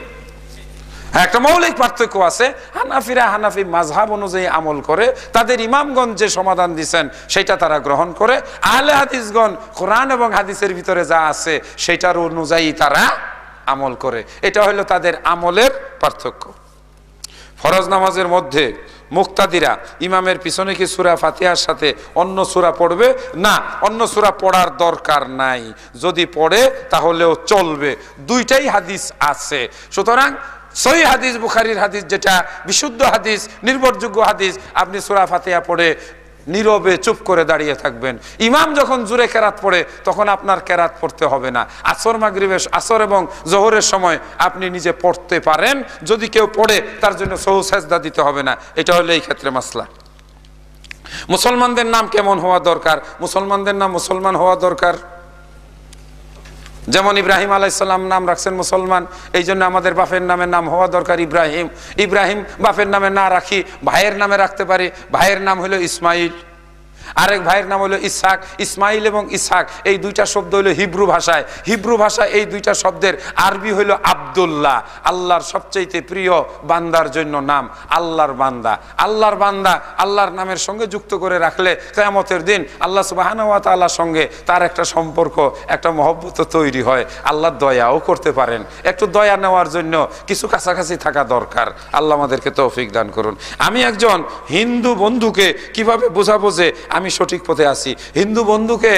একটা মৌলিক পার্থক্য আছে। হানাফিরা হানাফি মাযহাব অনুযায়ী আমল করে, তাদের ইমামগণ যে সমাধান দিচ্ছেন সেটা তারা গ্রহণ করে। আহলে হাদিসগণ কোরআন এবং হাদিসের ভিতরে যা আছে সেটার অনুযায়ী তারা আমল করে। এটা হলো তাদের আমলের পার্থক্য। ফরজ নামাজের মধ্যে মুক্তাদিরা ইমামের পিছনে কি সূরা ফাতিহার সাথে অন্য সূরা পড়বে? না, অন্য সূরা পড়ার দরকার নাই। যদি পড়ে তাহলেও চলবে, দুইটাই হাদিস আছে। সুতরাং সহিহ হাদিস, বুখারীর হাদিস যেটা বিশুদ্ধ হাদিস, নির্ভরযোগ্য হাদিস, আপনি সূরা ফাতিহা পড়ে নীরবে চুপ করে দাঁড়িয়ে থাকবেন। ইমাম যখন জোরে কেরাত পড়ে তখন আপনার কেরাত পড়তে হবে না। আসর মাগরিবে, আসর এবং জোহরের সময় আপনি নিজে পড়তে পারেন। যদি কেউ পড়ে তার জন্য সহু সাজদা দিতে হবে না। এটা হলো এই ক্ষেত্রে মাসলা। মুসলমানদের নাম কেমন হওয়া দরকার? মুসলমানদের নাম মুসলমান হওয়া দরকার। যেমন ইব্রাহিম আলাইহিস সালাম নাম রাখছেন মুসলমান, এই জন্য আমাদের বাপের নামের নাম হওয়া দরকার ইব্রাহিম। ইব্রাহিম বাপের নামে না রাখি, ভাইয়ের নামে রাখতে পারি। ভাইয়ের নাম হলো ইসমাইল, আরেক ভাইয়ের নাম হলো ইসহাক। ইসমাইল এবং ইসহাক এই দুইটা শব্দ হলো হিব্রু ভাষায়। হিব্রু ভাষায় এই দুইটা শব্দের আরবি হলো আব্দুল্লাহ, আল্লাহর সবচেয়ে প্রিয় বান্দার জন্য নাম, আল্লাহর বান্দা। আল্লাহর বান্দা আল্লাহর নামের সঙ্গে যুক্ত করে রাখলে কিয়ামতের দিন আল্লাহ সুবহানাহু ওয়া তাআলার সঙ্গে তার একটা সম্পর্ক, একটা মহব্বত তৈরি হয়। আল্লাহ দয়াও করতে পারেন। একটু দয়া নেওয়ার জন্য কিছু কাছাকাছি থাকা দরকার। আল্লাহ আমাদেরকে তৌফিক দান করুন। আমি একজন হিন্দু বন্ধুকে কিভাবে বোঝাবো যে আমি সঠিক পথে আছি? হিন্দু বন্ধুকে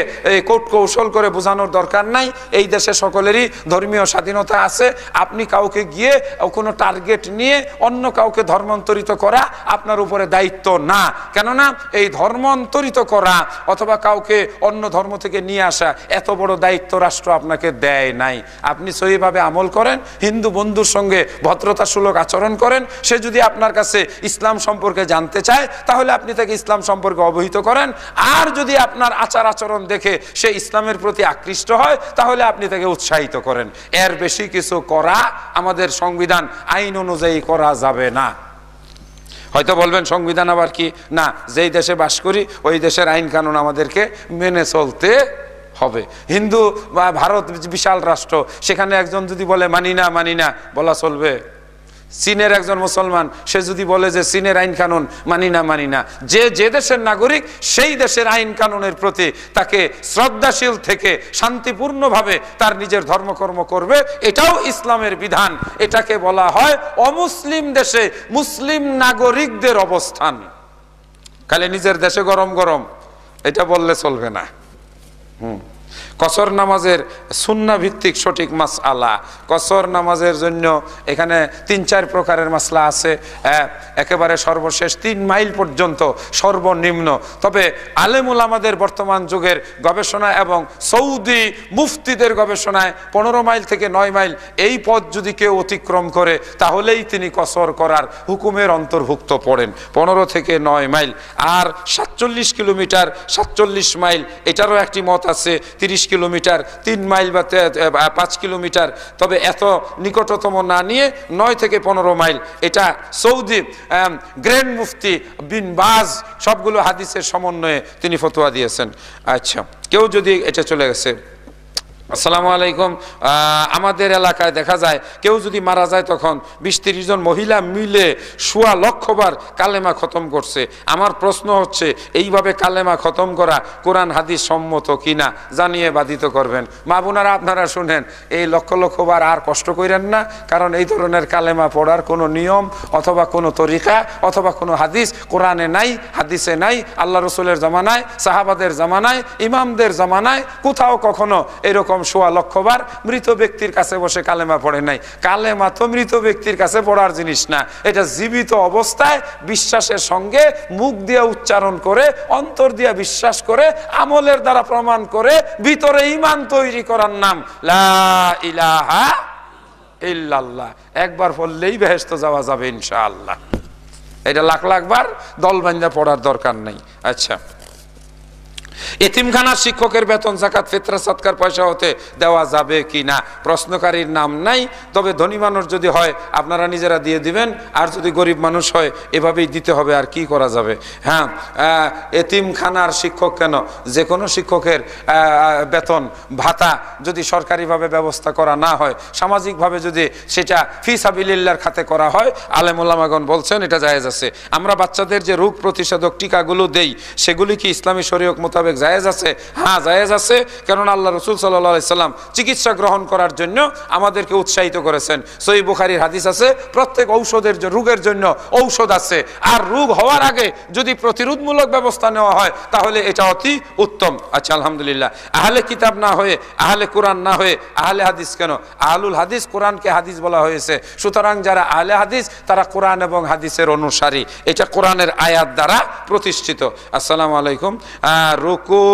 কোট কৌশল করে বোঝানোর দরকার নাই। এই দেশে সকলেরই ধর্মীয় স্বাধীনতা আছে। আপনি কাউকে গিয়ে কোনো টার্গেট নিয়ে অন্য কাউকে ধর্মান্তরিত করা আপনার উপরে দায়িত্ব না। কেননা এই ধর্মান্তরিত করা অথবা কাউকে অন্য ধর্ম থেকে নিয়ে আসা এত বড় দায়িত্ব রাষ্ট্র আপনাকে দেয় নাই। আপনি সহিভাবে আমল করেন, হিন্দু বন্ধুর সঙ্গে ভদ্রতাসুলভ আচরণ করেন। সে যদি আপনার কাছে ইসলাম সম্পর্কে জানতে চায় তাহলে আপনি তাকে ইসলাম সম্পর্কে অবহিত করেন। আর যদি আপনার আচার আচরণ দেখে সে ইসলামের প্রতি আকৃষ্ট হয় তাহলে আপনি তাকে উৎসাহিত করেন। এর বেশি কিছু করা আমাদের সংবিধান আইন অনুযায়ী করা যাবে না। হয়তো বলবেন সংবিধান আবার কি? না, যেই দেশে বাস করি ওই দেশের আইন কানুন আমাদেরকে মেনে চলতে হবে। হিন্দু বা ভারত বিশাল রাষ্ট্র, সেখানে একজন যদি বলে মানি না বলা চলবে? চীনের একজন মুসলমান সে যদি বলে যে চীনের আইন কানুন মানি না, যে দেশের নাগরিক সেই দেশের আইন কানুনের প্রতি তাকে শ্রদ্ধাশীল থেকে শান্তিপূর্ণভাবে তার নিজের ধর্মকর্ম করবে, এটাও ইসলামের বিধান। এটাকে বলা হয় অমুসলিম দেশে মুসলিম নাগরিকদের অবস্থান। খালি নিজের দেশে গরম এটা বললে চলবে না। কসর নামাজের সুন্নাহ ভিত্তিক সঠিক মাসআলা। কসর নামাজের জন্য এখানে 3-4 প্রকারের মাসলা আছে। একেবারে সর্বশেষ 3 মাইল পর্যন্ত সর্বনিম্ন। তবে আলেম উলামাদের বর্তমান যুগের গবেষণা এবং সৌদি মুফতিদের গবেষণায় 15 মাইল থেকে 9 মাইল এই পথ যদি কেউ অতিক্রম করে তাহলেই তিনি কসর করার হুকুমের অন্তর্ভুক্ত পড়েন। 15 থেকে 9 মাইল। আর 47 কিলোমিটার, 47 মাইল এটারও একটি মত আছে। 30 কিলোমিটার, 3 মাইল বা 5 কিলোমিটার। তবে এত নিকটতম না নিয়ে 9 থেকে 15 মাইল। এটা সৌদি গ্র্যান্ড মুফতি বিন বাজ সবগুলো হাদিসের সমন্বয়ে তিনি ফতোয়া দিয়েছেন। আচ্ছা, কেউ যদি এটা চলে গেছে আসসালামু আলাইকুম। আমাদের এলাকায় দেখা যায় কেউ যদি মারা যায় তখন 20-30 জন মহিলা মিলে 1.25 লক্ষবার কালেমা খতম করছে। আমার প্রশ্ন হচ্ছে, এইভাবে কালেমা খতম করা কোরআন হাদিস সম্মত কিনা জানিয়ে বাধিত করবেন। মা বোনারা আপনারা শুনেন, এই লক্ষ লক্ষবার আর কষ্ট করেন না, কারণ এই ধরনের কালেমা পড়ার কোনো নিয়ম অথবা কোনো তরিকা অথবা কোনো হাদিস কোরআনে নাই, হাদিসে নাই। আল্লাহ রসুলের জামানায়, সাহাবাদের জামানায়, ইমামদের জামানায় কোথাও কখনো এরকম 1.25 লক্ষবার মৃত ব্যক্তির কাছে বসে কালেমা পড়ে নাই। কালেমা তো মৃত ব্যক্তির কাছে পড়ার জিনিস না, এটা জীবিত অবস্থায় বিশ্বাসের সঙ্গে মুখ দিয়ে উচ্চারণ করে, অন্তর দিয়ে বিশ্বাস করে, আমলের দ্বারা প্রমাণ করে, ভিতরে ঈমান তৈরি করার নাম লা ইলাহা ইল্লাল্লাহ। একবার পড়লেই বেহেশতে যাওয়া যাবে ইনশাআল্লাহ। এটা লাখ লাখবার দল বান্ধা পড়ার দরকার নেই। আচ্ছা, এতিমখানার শিক্ষকের বেতন যাকাত ফিতরা সদকার পয়সা হতে দেওয়া যাবে কি না? প্রশ্নকারীর নাম নাই, তবে ধনী মানুষ যদি হয় আপনারা নিজেরা দিয়ে দিবেন, আর যদি গরিব মানুষ হয় এভাবেই দিতে হবে, আর কি করা যাবে। হ্যাঁ, এতিমখানার শিক্ষক কেন, যে কোনো শিক্ষকের বেতন ভাতা যদি সরকারিভাবে ব্যবস্থা করা না হয়, সামাজিকভাবে যদি সেটা ফি সাবিলিল্লাহর খাতে করা হয়, আলেম ওলামাগণ বলছেন এটা জায়েজ আছে। আমরা বাচ্চাদের যে রোগ প্রতিষেধক টিকাগুলো দেই, সেগুলি কি ইসলামী শরীয়ত মোতাবেক জায়েজ আছে? হ্যাঁ, জায়েজ আছে, কারণ আল্লাহ রসুল সাল্লাল্লাহু আলাইহি সাল্লাম চিকিৎসা গ্রহণ করার জন্য আমাদেরকে উৎসাহিত করেছেন। সহিহ বুখারীর হাদিস আছে, প্রত্যেক ঔষধের রোগের জন্য ঔষধ আছে, আর রোগ হওয়ার আগে যদি প্রতিরোধমূলক ব্যবস্থা নেওয়া হয় তাহলে এটা অতি উত্তম। আচ্ছা, আলহামদুলিল্লাহ। আহলে কিতাব না হয়ে, আহলে কোরআন না হয়ে আহলে হাদিস কেন? আহলুল হাদিস, কোরআনকে হাদিস বলা হয়েছে, সুতরাং যারা আহলে হাদিস তারা কোরআন এবং হাদিসের অনুসারী, এটা কোরআনের আয়াত দ্বারা প্রতিষ্ঠিত। আসসালামু আলাইকুম। রুকু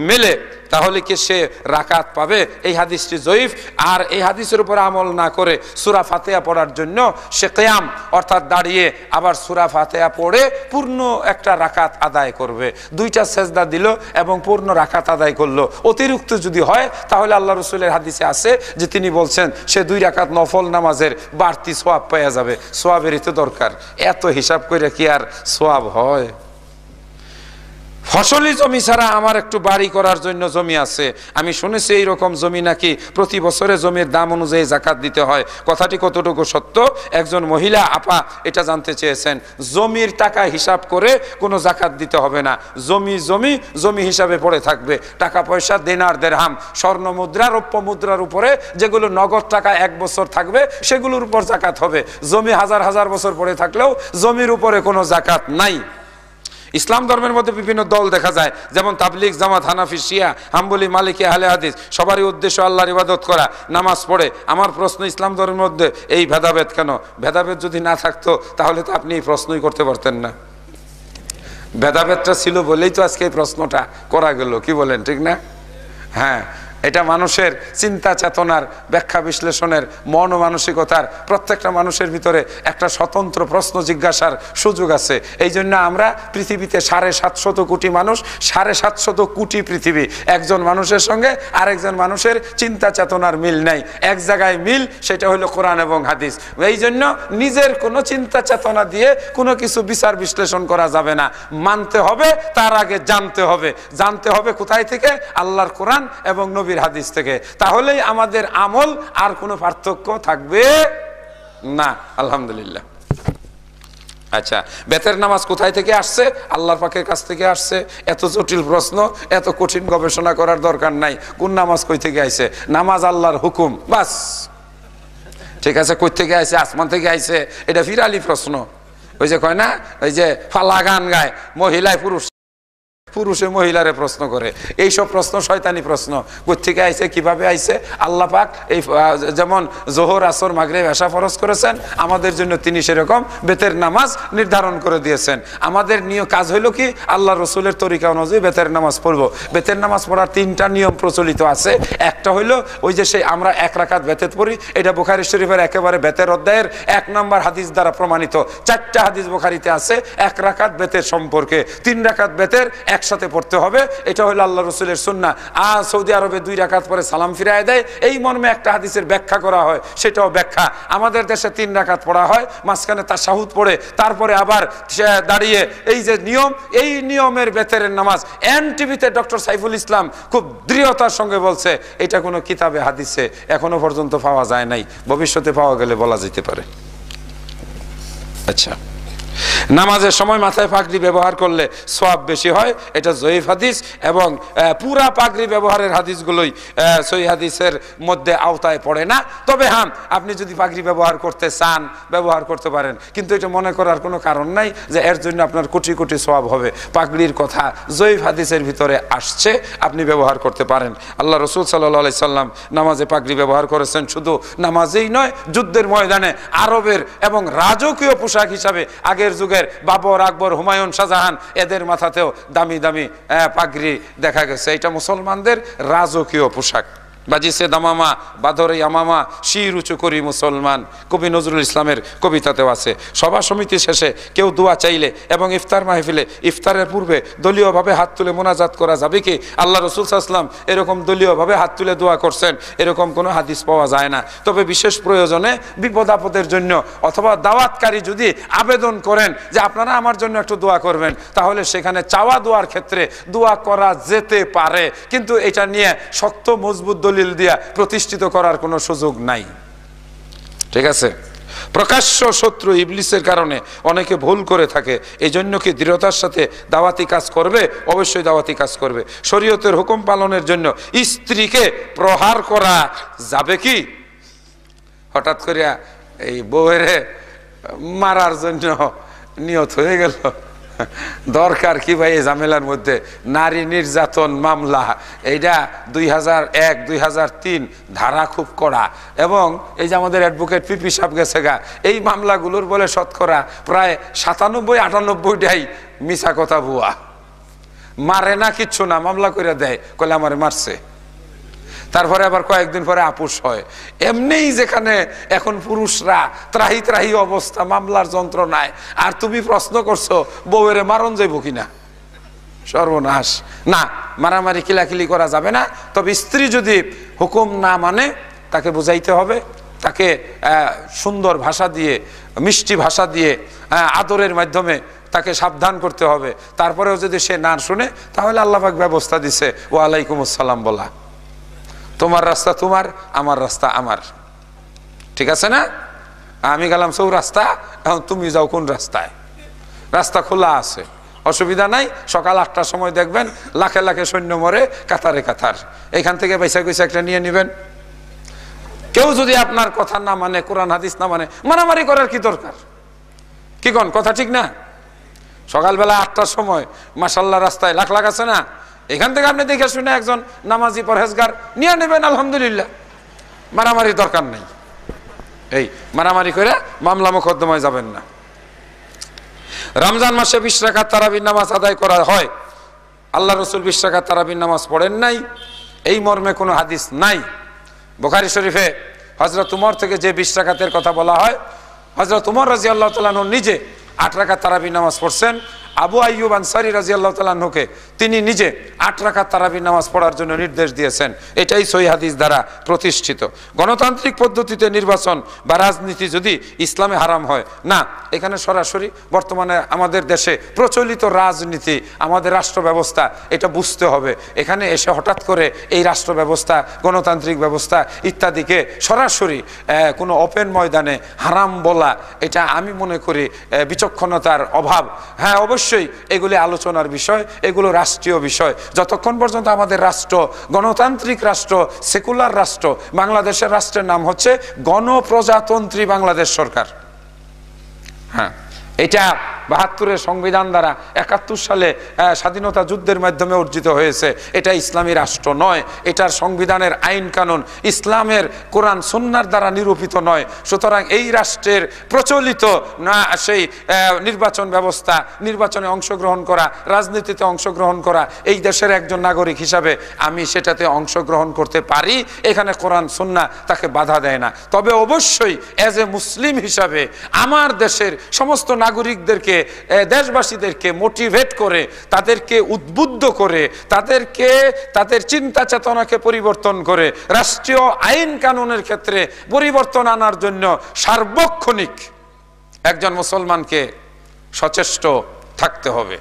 মিলে তাহলে কি সে রাকাত পাবে? এই হাদিসটি জয়ীফ, আর এই হাদিসের উপর আমল না করে সূরা ফাতিহা পড়ার জন্য সে কিয়াম অর্থাৎ দাঁড়িয়ে আবার সূরা ফাতিহা পড়ে পূর্ণ একটা রাকাত আদায় করবে। 2টা সেজদা দিল এবং পূর্ণ রাকাত আদায় করলো। অতিরিক্ত যদি হয় তাহলে আল্লাহ রসুলের হাদিসে আছে যে তিনি বলছেন সে 2 রাকাত নফল নামাজের বাড়তি সোয়াব পেয়ে যাবে। সোয়াবেরই তো দরকার, এত হিসাব করে কি আর সোয়াব হয়? ফসলি জমি ছাড়া আমার একটু বাড়ি করার জন্য জমি আছে, আমি শুনেছি এইরকম জমি নাকি প্রতি বছরে জমির দাম অনুযায়ী জাকাত দিতে হয়, কথাটি কতটুকু সত্য? একজন মহিলা আপা এটা জানতে চেয়েছেন। জমির টাকা হিসাব করে কোনো জাকাত দিতে হবে না, জমি জমি জমি হিসাবে পড়ে থাকবে। টাকা পয়সা, দেনার দেরহাম, স্বর্ণ মুদ্রা, রৌপ্য মুদ্রার উপরে যেগুলো নগদ টাকা 1 বছর থাকবে সেগুলোর উপর জাকাত হবে। জমি হাজার হাজার বছর পড়ে থাকলেও জমির উপরে কোনো জাকাত নাই। ইসলাম ধর্মের মধ্যে বিভিন্ন দল দেখা যায়, যেমন তাবলিগ, জামাত, হানাফি, শিয়া, হাম্বলি, মালিকি, আহলে হাদিস, সবারই উদ্দেশ্য আল্লাহর ইবাদত করা, নামাজ পড়ে। আমার প্রশ্ন, ইসলাম ধর্মের মধ্যে এই ভেদাভেদ কেন? ভেদাভেদ যদি না থাকতো তাহলে তো আপনি এই প্রশ্নই করতে পারতেন না। ভেদাভেদটা ছিল বলেই তো আজকে এই প্রশ্নটা করা গেল, কি বলেন, ঠিক না? হ্যাঁ, এটা মানুষের চিন্তা চেতনার, ব্যাখ্যা বিশ্লেষণের, মন ও মানসিকতার প্রত্যেকটা মানুষের ভিতরে একটা স্বতন্ত্র প্রশ্ন জিজ্ঞাসার সুযোগ আছে। এই জন্য আমরা পৃথিবীতে 750 কোটি মানুষ, 750 কোটি পৃথিবী, একজন মানুষের সঙ্গে আরেকজন মানুষের চিন্তা চেতনার মিল নাই। এক জায়গায় মিল, সেটা হলো কোরআন এবং হাদিস। এই জন্য নিজের কোনো চিন্তা চেতনা দিয়ে কোনো কিছু বিচার বিশ্লেষণ করা যাবে না, মানতে হবে, তার আগে জানতে হবে। জানতে হবে কোথায় থেকে? আল্লাহর কোরআন এবং নবীর হাদিস থেকে। তাহলেই আমাদের আমল আর কোনো পার্থক্য থাকবে না। আলহামদুলিল্লাহ। আচ্ছা, বেতের নামাজ কোথায় থেকে আসছে? আল্লাহর পাকের কাছ থেকে আসছে। এত জটিল প্রশ্ন, এত কঠিন গবেষণা করার দরকার নাই। কোন নামাজ কই থেকে আইছে? নামাজ আল্লাহর হুকুম, বাস। ঠিক আছে, কই থেকে আইছে? আসমান থেকে আইছে? এটা ফিরালি প্রশ্ন। ওই যে কয় না, ওই যে ফালা গান গায়, মহিলায় পুরুষ, পুরুষে মহিলারে প্রশ্ন করে, এইসব প্রশ্ন শয়তানি প্রশ্ন। কোত্থেকে আইছে, কিভাবে আইছে? আল্লাহ পাক এই যেমন জোহর, আসর, মাগরিব, এশা ফরজ করেছেন, আমাদের জন্য তিনি সেরকম বেতের নামাজ নির্ধারণ করে দিয়েছেন। আমাদের কাজ হইল কি? আল্লাহ রসুলের তরিকা অনুযায়ী বেতের নামাজ পড়বো। বেতের নামাজ পড়ার 3টা নিয়ম প্রচলিত আছে। একটা হইলো ওই যে সেই আমরা 1 রাকাত বেতের পড়ি, এটা বুখারী শরীফের একেবারে বেতের অধ্যায়ের 1 নম্বর হাদিস দ্বারা প্রমাণিত। 4টা হাদিস বুখারীতে আছে 1 রাকাত বেতের সম্পর্কে। 3 রাকাত বেতের, 1 একসাথে পড়তে হবে, এটা হলো আল্লাহ রসুলের সুন্নাহ। আর সৌদি আরবে 2 রাকাত পরে সালাম ফিরায় দেয়, এই মর্মে একটা হাদিসের ব্যাখ্যা করা হয়, সেটাও ব্যাখ্যা। আমাদের দেশে 3 রাকাত পড়া হয়, মাঝখানে তাশাহুদ পড়ে তারপরে আবার দাঁড়িয়ে এই যে নিয়ম, এই নিয়মের বেতেরের নামাজ। এনটিভিতে ডক্টর সাইফুল ইসলাম খুব দৃঢ়তার সঙ্গে বলছে এটা কোনো কিতাবে হাদিসে এখনো পর্যন্ত পাওয়া যায় নাই, ভবিষ্যতে পাওয়া গেলে বলা যেতে পারে। আচ্ছা, নামাজের সময় মাথায় পাগড়ি ব্যবহার করলে সওয়াব বেশি হয়, এটা জয়ীফ হাদিস। এবং পুরা পাগড়ি ব্যবহারের হাদিসগুলোই সহিহ হাদিসের মধ্যে আওতায় পড়ে না। তবে হ্যাঁ, আপনি যদি পাগড়ি ব্যবহার করতে চান ব্যবহার করতে পারেন, কিন্তু এটা মনে করার কোনো কারণ নাই যে এর জন্য আপনার কোটি কোটি সওয়াব হবে। পাগড়ির কথা জয়ীফ হাদিসের ভিতরে আসছে, আপনি ব্যবহার করতে পারেন। আল্লাহ রসুল সাল্লাল্লাহু আলাইহি সাল্লাম নামাজে পাগড়ি ব্যবহার করেছেন, শুধু নামাজেই নয়, যুদ্ধের ময়দানে আরবের এবং রাজকীয় পোশাক হিসাবে আগের যুগের বাবর, আকবর, হুমায়ুন, শাহজাহান এদের মাথাতেও দামি দামি পাগড়ি দেখা গেছে। এটা মুসলমানদের রাজকীয় পোশাক। বাজিছে দামামা বাদরে আমামা, শির উঁচু করি মুসলমান, কবি নজরুল ইসলামের কবিতাতেও আছে। সভা সমিতি শেষে কেউ দোয়া চাইলে এবং ইফতার মাহফিলে ইফতারের পূর্বে দলীয়ভাবে হাত তুলে মোনাজাত করা যাবে কি? আল্লাহ রসুল সাল্লাল্লাহু আলাইহি ওয়াসাল্লাম এরকম দলীয়ভাবে হাত তুলে দোয়া করছেন, এরকম কোনো হাদিস পাওয়া যায় না। তবে বিশেষ প্রয়োজনে, বিপদ আপদের জন্য, অথবা দাওয়াতকারী যদি আবেদন করেন যে আপনারা আমার জন্য একটু দোয়া করবেন, তাহলে সেখানে চাওয়া দোয়ার ক্ষেত্রে দোয়া করা যেতে পারে, কিন্তু এটা নিয়ে শক্ত মজবুত দলিল দিয়া প্রতিষ্ঠিত করার কোনো সুযোগ নাই। ঠিক আছে? প্রকাশ্য শত্রু ইবলিসের কারণে অনেকে ভুল করে থাকে, এই জন্য কি দৃঢ়তার সাথে দাওয়াতি কাজ করবে? অবশ্যই দাওয়াতি কাজ করবে। শরীয়তের হুকুম পালনের জন্য স্ত্রীকে প্রহার করা যাবে কি? হঠাৎ করিয়া এই বউয়ের মারার জন্য নিয়ত হয়ে গেল, দরকার কি ভাই? এই ঝামেলার মধ্যে নারী নির্যাতন মামলা, এইটা 2001, 2003 ধারা খুব কড়া। এবং এই যে আমাদের অ্যাডভোকেট পিপি সাহেব গেছে গা, এই মামলাগুলোর বলে শতকরা প্রায় 97-98টাই মিছা কথা, ভুয়া। মারে না, কিচ্ছু না, মামলা করে দেয়, কলে আমারে মারছে। তারপরে আবার কয়েকদিন পরে আপোষ হয়। এমনিই যেখানে এখন পুরুষরা ত্রাহি ত্রাহি অবস্থা, মামলার যন্ত্রণায়, আর তুমি প্রশ্ন করছো বউয়েরে মারণ যাইব কিনা? সর্বনাশ। না, মারামারি কিলাকিলি করা যাবে না। তবে স্ত্রী যদি হুকুম না মানে তাকে বুঝাইতে হবে, তাকে সুন্দর ভাষা দিয়ে, মিষ্টি ভাষা দিয়ে, আদরের মাধ্যমে তাকে সাবধান করতে হবে। তারপরেও যদি সে না শুনে, তাহলে আল্লাহ পাক ব্যবস্থা দিছে ওয়ালাইকুম আসসালাম বলা। তোমার রাস্তা তোমার, আমার রাস্তা আমার। ঠিক আছে না? আমি গেলাম চৌরাস্তা, এখন তুমি যাও কোন রাস্তায়? রাস্তা খোলা আছে, অসুবিধা নাই। সকাল 8টার সময় দেখবেন লাখে লাখে সৈন্য মরে কাতারে কাতার। এখান থেকে পয়সা কইসা একটা নিয়ে নেবেন। কেউ যদি আপনার কথা না মানে, কোরআন হাদিস না মানে, মারামারি করার কি দরকার? কি কোন কথা ঠিক না? সকালবেলা 8টার সময় মাশাআল্লাহ রাস্তায় লাখ লাখ আছে না, এখান থেকে আপনি দেখে শুনে একজন নামাজি পরহেজগার নিয়ে নেবেন, আলহামদুলিল্লাহ। মারামারির দরকার নেই। এই মারামারি করে মামলা মোকদ্দমায় যাবেন না। রমজান মাসে 20 রাকাত তারাবির নামাজ আদায় করা হয়। আল্লাহ রসুল 20 রাকাত তারাবির নামাজ পড়েন নাই, এই মর্মে কোনো হাদিস নাই। বুখারী শরীফে হযরত উমর থেকে যে 20 রাকাতের কথা বলা হয়, হযরত উমর রাদিয়াল্লাহু তাআলা নিজে 8 রাকাত তারাবির নামাজ পড়ছেন। আবু আইয়ুব আনসারী রাদিয়াল্লাহু তাআলা আনহুকে তিনি নিজে 8 রাকাত তারাবির নামাজ পড়ার জন্য নির্দেশ দিয়েছেন। এটাই সহিহ হাদিস দ্বারা প্রতিষ্ঠিত। গণতান্ত্রিক পদ্ধতিতে নির্বাচন বা রাজনীতি যদি ইসলামে হারাম হয় না, এখানে সরাসরি বর্তমানে আমাদের দেশে প্রচলিত রাজনীতি, আমাদের রাষ্ট্র ব্যবস্থা, এটা বুঝতে হবে। এখানে এসে হঠাৎ করে এই রাষ্ট্র ব্যবস্থা, গণতান্ত্রিক ব্যবস্থা ইত্যাদিকে সরাসরি কোনো ওপেন ময়দানে হারাম বলা, এটা আমি মনে করি বিচক্ষণতার অভাব। হ্যাঁ, অবশ্যই এগুলি আলোচনার বিষয়, এগুলো রাষ্ট্রীয় বিষয়। যতক্ষণ পর্যন্ত আমাদের রাষ্ট্র গণতান্ত্রিক রাষ্ট্র, সেকুলার রাষ্ট্র, বাংলাদেশের রাষ্ট্রের নাম হচ্ছে গণপ্রজাতন্ত্রী বাংলাদেশ সরকার। হ্যাঁ, এটা 72-এর সংবিধান দ্বারা 71 সালে স্বাধীনতা যুদ্ধের মাধ্যমে অর্জিত হয়েছে। এটা ইসলামী রাষ্ট্র নয়, এটার সংবিধানের আইন কানুন ইসলামের কোরআন সুন্নাহর দ্বারা নিরূপিত নয়। সুতরাং এই রাষ্ট্রের প্রচলিত না সেই নির্বাচন ব্যবস্থা, নির্বাচনে অংশগ্রহণ করা, রাজনীতিতে অংশগ্রহণ করা, এই দেশের একজন নাগরিক হিসাবে আমি সেটাতে অংশগ্রহণ করতে পারি। এখানে কোরআন সুন্নাহ তাকে বাধা দেয় না। তবে অবশ্যই অ্যাজ এ মুসলিম হিসাবে আমার দেশের সমস্ত নাগরিকদেরকে মানুষদেরকে, দেশবাসীদেরকে মোটিভেট করে, তাদেরকে উদ্বুদ্ধ করে, তাদেরকে তাদের চিন্তা চেতনাকে পরিবর্তন করে রাষ্ট্রীয় আইন কানুনের ক্ষেত্রে পরিবর্তন আনার জন্য সার্বক্ষণিক একজন মুসলমানকে সচেষ্ট থাকতে হবে,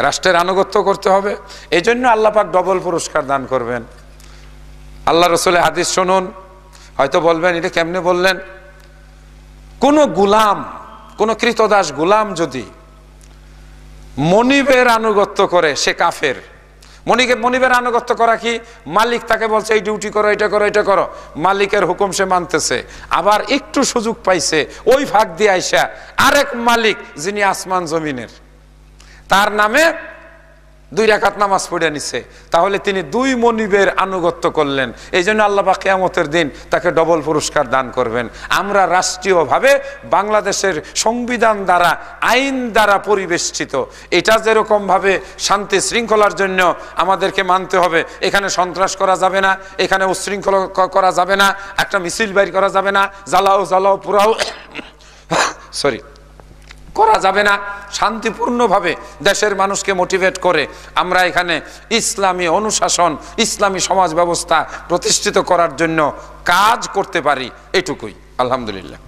রাষ্ট্রের আনুগত্য করতে হবে। এই জন্য আল্লাহ পাক ডবল পুরস্কার দান করবেন। আল্লাহ রসুলের হাদিস শুনুন, হয়তো বলবেন এটা কেমনে বললেন? কোন গুলাম, কোন কৃতদাস গুলাম যদি মনিবের আনুগত্য করে সে কাফের। মনিবের আনুগত্য করা কি? মালিক তাকে বলছে এই ডিউটি করো, এটা করো, এটা করো, মালিকের হুকুম সে মানতেছে, আবার একটু সুযোগ পাইছে ওই ফাঁক দিয়ে আইসা আরেক মালিক যিনি আসমান জমিনের, তার নামে 2 রাকাত নামাজ পড়ে নিছে, তাহলে তিনি 2 মনিবের আনুগত্য করলেন। এই জন্য আল্লাহ পাক কিয়ামতের দিন তাকে ডবল পুরস্কার দান করবেন। আমরা রাষ্ট্রীয়ভাবে বাংলাদেশের সংবিধান দ্বারা, আইন দ্বারা পরিবেষ্টিত। এটা যেরকম ভাবে শান্তি শৃঙ্খলার জন্য আমাদেরকে মানতে হবে, এখানে সন্ত্রাস করা যাবে না, এখানে উচ্ছৃঙ্খলা করা যাবে না, একটা মিছিল বাইর করা যাবে না, জ্বালাও পুরাও করা যাবে না। শান্তিপূর্ণভাবে দেশের মানুষকে মোটিভেট করে আমরা এখানে ইসলামী অনুশাসন, ইসলামী সমাজ ব্যবস্থা প্রতিষ্ঠিত করার জন্য কাজ করতে পারি, এটুকুই। আলহামদুলিল্লাহ।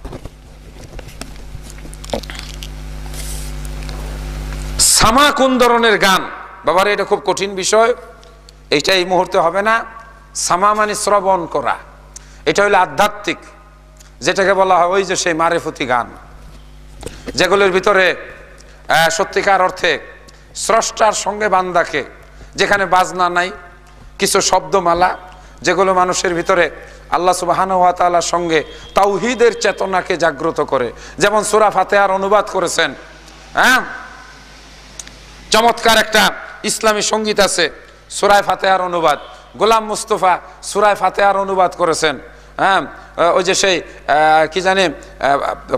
সামা কোন ধরনের গান? বাবারে এটা খুব কঠিন বিষয়, এইটা এই মুহূর্তে হবে না। সামা মানে শ্রবণ করা, এটা হলো আধ্যাত্মিক, যেটাকে বলা হয় ওই যে সেই মারেফতি গান, যেগুলোর ভিতরে সত্যিকার অর্থে স্রষ্টার সঙ্গে বান্দাকে, যেখানে বাজনা নাই, কিছু শব্দমালা, যেগুলো মানুষের ভিতরে আল্লাহ সুবহানাহু ওয়া তাআলার সঙ্গে তাওহীদের চেতনাকে জাগ্রত করে। যেমন সূরা ফাতিহার অনুবাদ করেছেন, চমৎকার একটা ইসলামী সঙ্গীত আছে সূরা ফাতিহার অনুবাদ, গোলাম মুস্তফা সূরা ফাতিহার অনুবাদ করেছেন। ওই যে সেই কি জানে,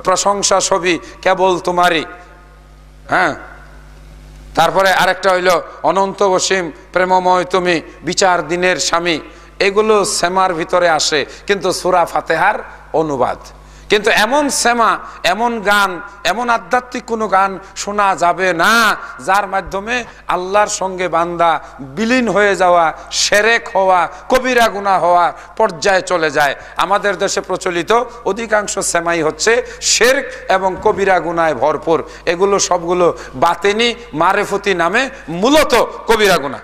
প্রশংসা ছবি কেবল তোমারই, তারপরে আরেকটা হইল অনন্ত অসীম প্রেমময় তুমি বিচার দিনের স্বামী। এগুলো সেমার ভিতরে আসে, কিন্তু সূরা ফাতিহার অনুবাদ। কিন্তু এমন সেমা, এমন গান, এমন আধ্যাত্মিক কোনো গান শোনা যাবে না যার মাধ্যমে আল্লাহর সঙ্গে বান্দা বিলীন হয়ে যাওয়া, শিরক হওয়া, কবিরা গুনাহ হওয়ার পর্যায়ে চলে যায়। আমাদের দেশে প্রচলিত অধিকাংশ সেমাই হচ্ছে শিরক এবং কবিরা গুনাহে ভরপুর। এগুলো সবগুলো বাতেনি মারেফতি নামে মূলত কবিরা গুনাহ।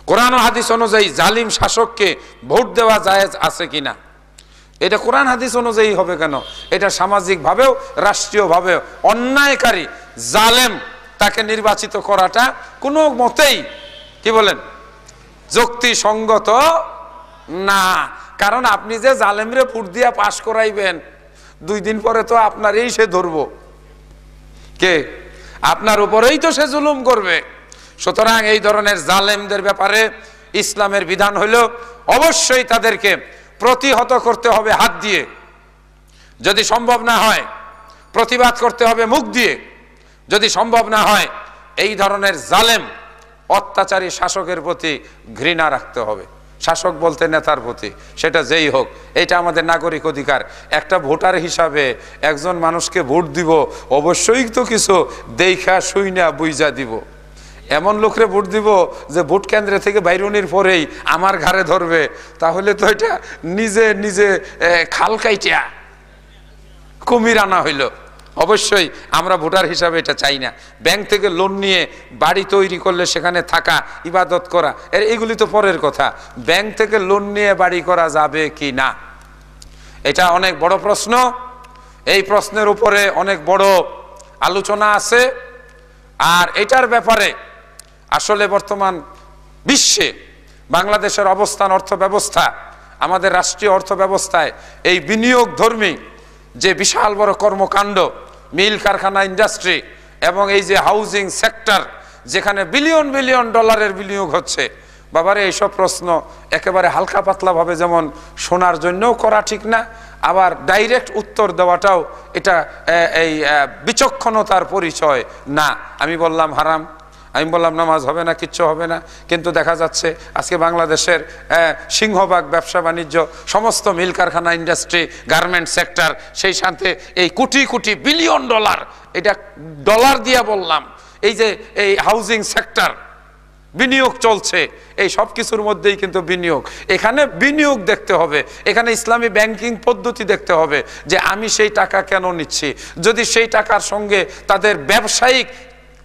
কোরআন ও হাদিস অনুযায়ী জালিম শাসককে ভোট দেওয়া জায়েজ আছে কিনা? এটা কোরআন হাদিস অনুযায়ী হবে কেন? এটা সামাজিকভাবেও রাষ্ট্রীয়ভাবেও অন্যায়কারী জালেম তাকে নির্বাচিত করাটা কোনো মতেই, কি বলেন, যুক্তিসঙ্গত না। কারণ আপনি যে জালেমরে ভোট দিয়া পাশ করাইবেন, 2 দিন পরে তো আপনারই সে ধরবো, কে? আপনার উপরেই তো সে জুলুম করবে। সুতরাং এই ধরনের জালেমদের ব্যাপারে ইসলামের বিধান হইল অবশ্যই তাদেরকে প্রতিহত করতে হবে হাত দিয়ে, যদি সম্ভব না হয় প্রতিবাদ করতে হবে মুখ দিয়ে, যদি সম্ভব না হয় এই ধরনের জালেম অত্যাচারী শাসকের প্রতি ঘৃণা রাখতে হবে। শাসক বলতে নেতার প্রতি, সেটা যেই হোক। এটা আমাদের নাগরিক অধিকার। একটা ভোটার হিসাবে একজন মানুষকে ভোট দিব, অবশ্যই তো কিছু দেখা শুইনা বুঝা দিব। এমন লোকরে ভোট দিব যে ভোট কেন্দ্রে থেকে বাইরনির পরেই আমার ঘাড়ে ধরবে, তাহলে তো এটা নিজে নিজে খাল কাইটা কুমির আনা হইল। অবশ্যই আমরা ভোটার হিসাবে এটা চাই না। ব্যাংক থেকে লোন নিয়ে বাড়ি তৈরি করলে সেখানে থাকা, ইবাদত করা, এগুলি তো পরের কথা। ব্যাংক থেকে লোন নিয়ে বাড়ি করা যাবে কি না, এটা অনেক বড় প্রশ্ন। এই প্রশ্নের উপরে অনেক বড় আলোচনা আছে। আর এটার ব্যাপারে আসলে বর্তমান বিশ্বে বাংলাদেশের অবস্থান, অর্থ ব্যবস্থা, আমাদের রাষ্ট্রীয় অর্থ ব্যবস্থায় এই বিনিয়োগ ধর্মী যে বিশাল বড় কর্মকাণ্ড, মিল কারখানা, ইন্ডাস্ট্রি এবং এই যে হাউজিং সেক্টর, যেখানে বিলিয়ন বিলিয়ন ডলারের বিনিয়োগ হচ্ছে, বাবারে এইসব প্রশ্ন একেবারে হালকা পাতলা ভাবে যেমন শোনার জন্যও করা ঠিক না, আবার ডাইরেক্ট উত্তর দেওয়াটাও এটা এই বিচক্ষণতার পরিচয় না। আমি বললাম হারাম, আমি বললাম নামাজ হবে না, কিচ্ছু হবে না। কিন্তু দেখা যাচ্ছে আজকে বাংলাদেশের সিংহভাগ ব্যবসা বাণিজ্য, সমস্ত মিল কারখানা, ইন্ডাস্ট্রি, গার্মেন্ট সেক্টর, সেই সাথে এই কোটি কোটি বিলিয়ন ডলার, এটা ডলার দিয়ে বললাম, এই যে এই হাউজিং সেক্টর বিনিয়োগ চলছে, এই সব কিছুর মধ্যেই কিন্তু বিনিয়োগ। এখানে বিনিয়োগ দেখতে হবে, এখানে ইসলামী ব্যাংকিং পদ্ধতি দেখতে হবে যে আমি সেই টাকা কেন নিচ্ছি। যদি সেই টাকার সঙ্গে তাদের ব্যবসায়িক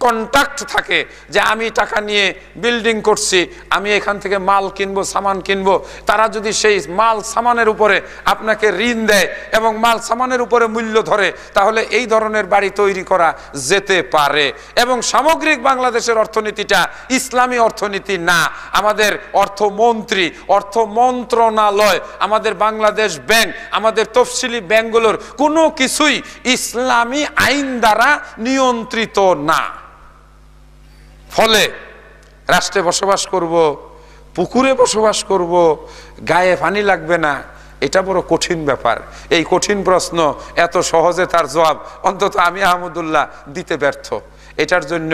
কন্ট্যাক্ট থাকে যে আমি টাকা নিয়ে বিল্ডিং করছি, আমি এখান থেকে মাল কিনবো, সামান কিনবো, তারা যদি সেই মাল সামানের উপরে আপনাকে ঋণ দেয় এবং মাল সামানের উপরে মূল্য ধরে, তাহলে এই ধরনের বাড়ি তৈরি করা যেতে পারে। এবং সামগ্রিক বাংলাদেশের অর্থনীতিটা ইসলামী অর্থনীতি না। আমাদের অর্থমন্ত্রী, অর্থ মন্ত্রণালয়, আমাদের বাংলাদেশ ব্যাংক, আমাদের তফসিলি ব্যাংকগুলোর কোনো কিছুই ইসলামী আইন দ্বারা নিয়ন্ত্রিত না। ফলে রাষ্ট্রে বসবাস করব, পুকুরে বসবাস করব, গায়ে পানি লাগবে না, এটা বড় কঠিন ব্যাপার। এই কঠিন প্রশ্ন এত সহজে তার জবাব অন্তত আমি আহমদুল্লাহ দিতে ব্যর্থ। এটার জন্য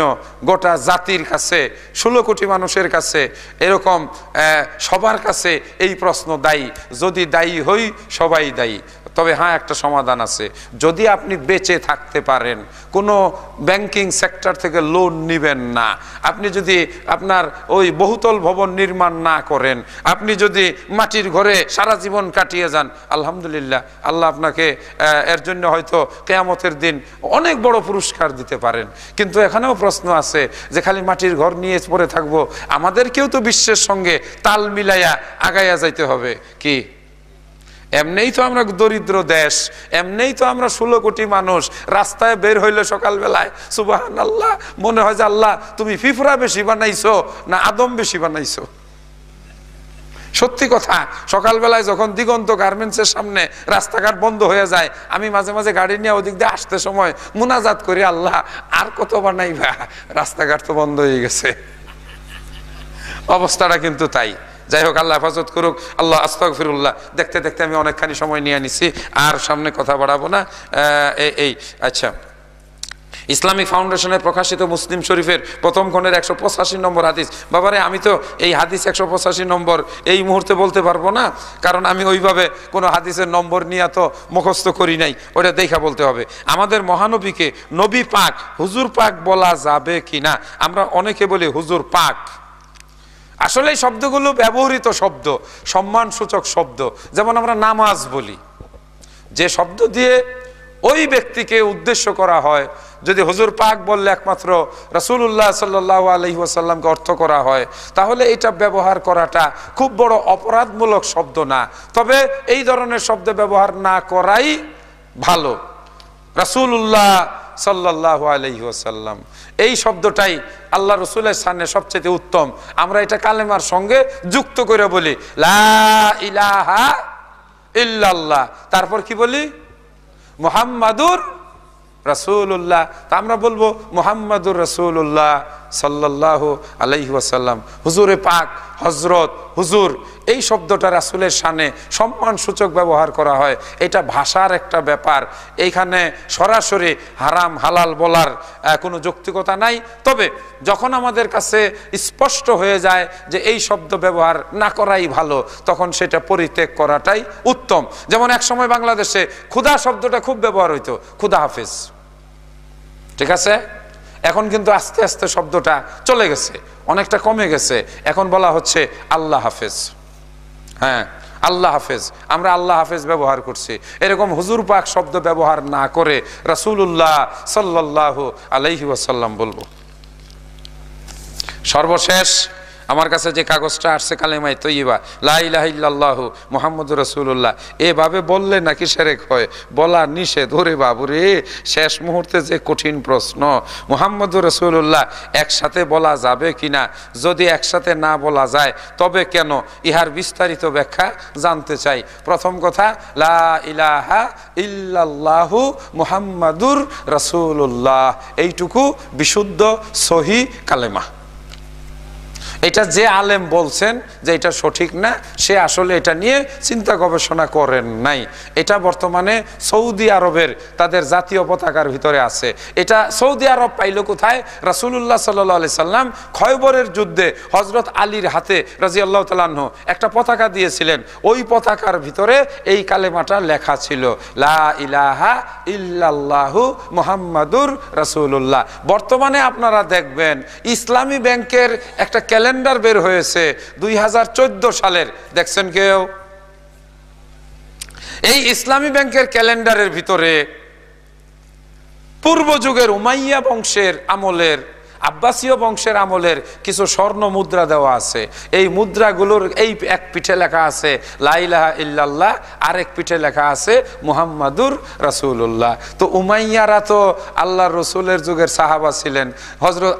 গোটা জাতির কাছে, 16 কোটি মানুষের কাছে, এরকম সবার কাছে এই প্রশ্ন দায়ী। যদি দায়ী হই, সবাই দায়ী। তবে হ্যাঁ, একটা সমাধান আছে। যদি আপনি বেঁচে থাকতে পারেন, কোনো ব্যাংকিং সেক্টর থেকে লোন নেবেন না, আপনি যদি আপনার ওই বহুতল ভবন নির্মাণ না করেন, আপনি যদি মাটির ঘরে সারা জীবন কাটিয়ে যান, আলহামদুলিল্লাহ, আল্লাহ আপনাকে এর জন্য হয়তো কিয়ামতের দিন অনেক বড় পুরস্কার দিতে পারেন। কিন্তু এখানেও প্রশ্ন আছে যে খালি মাটির ঘর নিয়ে পড়ে থাকবো, আমাদেরকেও তো বিশ্বের সঙ্গে তাল মিলাইয়া আগাইয়া যাইতে হবে। কি এমনিই তো আমরা দরিদ্র দেশ, এমনিই তো আমরা 16 কোটি মানুষ, রাস্তায় বের হইলে সকালবেলায় সুবহানাল্লাহ মনে হয় যে আল্লাহ তুমি ফিফরা বেশি বানাইছো না আদম বেশি বানাইছো। সত্যি কথা, সকালবেলায় যখন দিগন্ত গার্মেন্টসের সামনে রাস্তাঘাট বন্ধ হয়ে যায়, আমি মাঝে মাঝে গাড়ি নিয়ে ওদিক দিয়ে আসতে সময় মুনাজাত করি, আল্লাহ আর কত বানাইবা, রাস্তাঘাট তো বন্ধ হয়ে গেছে। অবস্থাটা কিন্তু তাই। যাই হোক, আল্লাহ হেফাজত করুক। আল্লাহ আস্তাগফিরুল্লাহ। দেখতে দেখতে আমি অনেকখানি সময় নিয়ে নিছি, আর সামনে কথা বাড়াবো না। আচ্ছা, ইসলামিক ফাউন্ডেশনের প্রকাশিত মুসলিম শরীফের প্রথম খণ্ডের 185 নম্বর হাদিস। বাবারে, আমি তো এই হাদিস 185 নম্বর এই মুহূর্তে বলতে পারবো না, কারণ আমি ওইভাবে কোনো হাদিসের নম্বর নিয়ে তো মুখস্থ করি নাই, ওটা দেখা বলতে হবে। আমাদের মহানবীকে নবী পাক, হুজুর পাক বলা যাবে কিনা? আমরা অনেকে বলি হুজুর পাক। আসলে এই শব্দগুলো ব্যবহৃত শব্দ, সম্মানসূচক শব্দ। যেমন আমরা নামাজ বলি, যে শব্দ দিয়ে ওই ব্যক্তিকে উদ্দেশ্য করা হয়, যদি হুজুর পাক বললে একমাত্র রাসূলুল্লাহ সাল্লাল্লাহু আলাইহি ওয়াসাল্লামকে অর্থ করা হয়, তাহলে এটা ব্যবহার করাটা খুব বড় অপরাধমূলক শব্দ না। তবে এই ধরনের শব্দ ব্যবহার না করাই ভালো। রাসূলুল্লাহ সাল্লাল্লাহু আলাইহি ওয়াসাল্লাম, এই শব্দটাই আল্লাহ রসুলের সামনে সবচেয়ে উত্তম। আমরা এটা কালেমার সঙ্গে যুক্ত করে বলি, লা ইলাহা ইল্লাল্লাহ। তারপর কি বলি? মুহাম্মাদুর রাসূলুল্লাহ। তা আমরা বলবো মুহাম্মাদুর রাসূলুল্লাহ সাল্লাল্লাহু আলাইহি ওয়াসাল্লাম। হুজুরে পাক, হযরত, হুজুর, এই শব্দটা রাসূলের শানে সম্মানসূচক ব্যবহার করা হয়। এটা ভাষার একটা ব্যাপার, এইখানে সরাসরি হারাম হালাল বলার কোনো যৌক্তিকতা নাই। তবে যখন আমাদের কাছে স্পষ্ট হয়ে যায় যে এই শব্দ ব্যবহার না করাই ভালো, তখন সেটা পরিত্যাগ করাটাই উত্তম। যেমন এক সময় বাংলাদেশে ক্ষুধা শব্দটা খুব ব্যবহার হইতো, ক্ষুধা হাফেজ, ঠিক আছে? এখন কিন্তু আস্তে আস্তে শব্দটা চলে গেছে, অনেকটা কমে গেছে। এখন বলা হচ্ছে আল্লাহ হাফেজ। হ্যাঁ, আল্লাহ হাফেজ, আমরা আল্লাহ হাফেজ ব্যবহার করছি। এরকম হুজুর পাক শব্দ ব্যবহার না করে রাসূলুল্লাহ সাল্লাল্লাহু আলাইহি ওয়াসাল্লাম বলবো। সর্বশেষ আমার কাছে যে কাগজটা আসছে কালেমায়ে তয়্যিবা, লা ইলাহা ইল্লাল্লাহু মুহাম্মাদুর রাসূলুল্লাহ, এভাবে বললে নাকি শিরক হয়? বলা নিষেধ। ওরে বাবুরে, শেষ মুহূর্তে যে কঠিন প্রশ্ন, মুহাম্মাদুর রাসূলুল্লাহ একসাথে বলা যাবে কিনা? যদি একসাথে না বলা যায় তবে কেন? ইহার বিস্তারিত ব্যাখ্যা জানতে চাই। প্রথম কথা, লা ইলাহা ইল্লাল্লাহু মুহাম্মাদুর রাসূলুল্লাহ, এইটুকু বিশুদ্ধ সহি কালেমা। এটা যে আলেম বলছেন যে এটা সঠিক না, সে আসলে এটা নিয়ে চিন্তা গবেষণা করেন নাই। এটা বর্তমানে সৌদি আরবের তাদের জাতীয় পতাকার ভিতরে আছে। এটা সৌদি আরব পাইল কোথায়? রাসূলুল্লাহ সাল্লাল্লাহু আলাইহি সাল্লাম খয়বরের যুদ্ধে হযরত আলীর হাতে রাদিয়াল্লাহু তাআলা আনহু একটা পতাকা দিয়েছিলেন। ওই পতাকার ভিতরে এই কালেমাটা লেখা ছিল, লা ইলাহা ইল্লাল্লাহু মুহাম্মাদুর রাসূলুল্লাহ। বর্তমানে আপনারা দেখবেন ইসলামী ব্যাংকের একটা ক্যালেন্ডার বের হয়েছে 2014 সালের, দেখছেন কেউ? এই ইসলামী ব্যাংকের ক্যালেন্ডারের ভিতরে পূর্ব যুগের উমাইয়া বংশের আমলের, আব্বাসীয় বংশের আমলের কিছু স্বর্ণ মুদ্রা দেওয়া আছে। এই মুদ্রাগুলোর এই এক পিঠে লেখা আছে লা ইলাহা ইল্লাল্লাহ, আরেক পিঠে লেখা আছে মুহাম্মাদুর রাসূলুল্লাহ। তো উমাইয়ারা তো আল্লাহর রসুলের যুগের সাহাবা ছিলেন। হযরত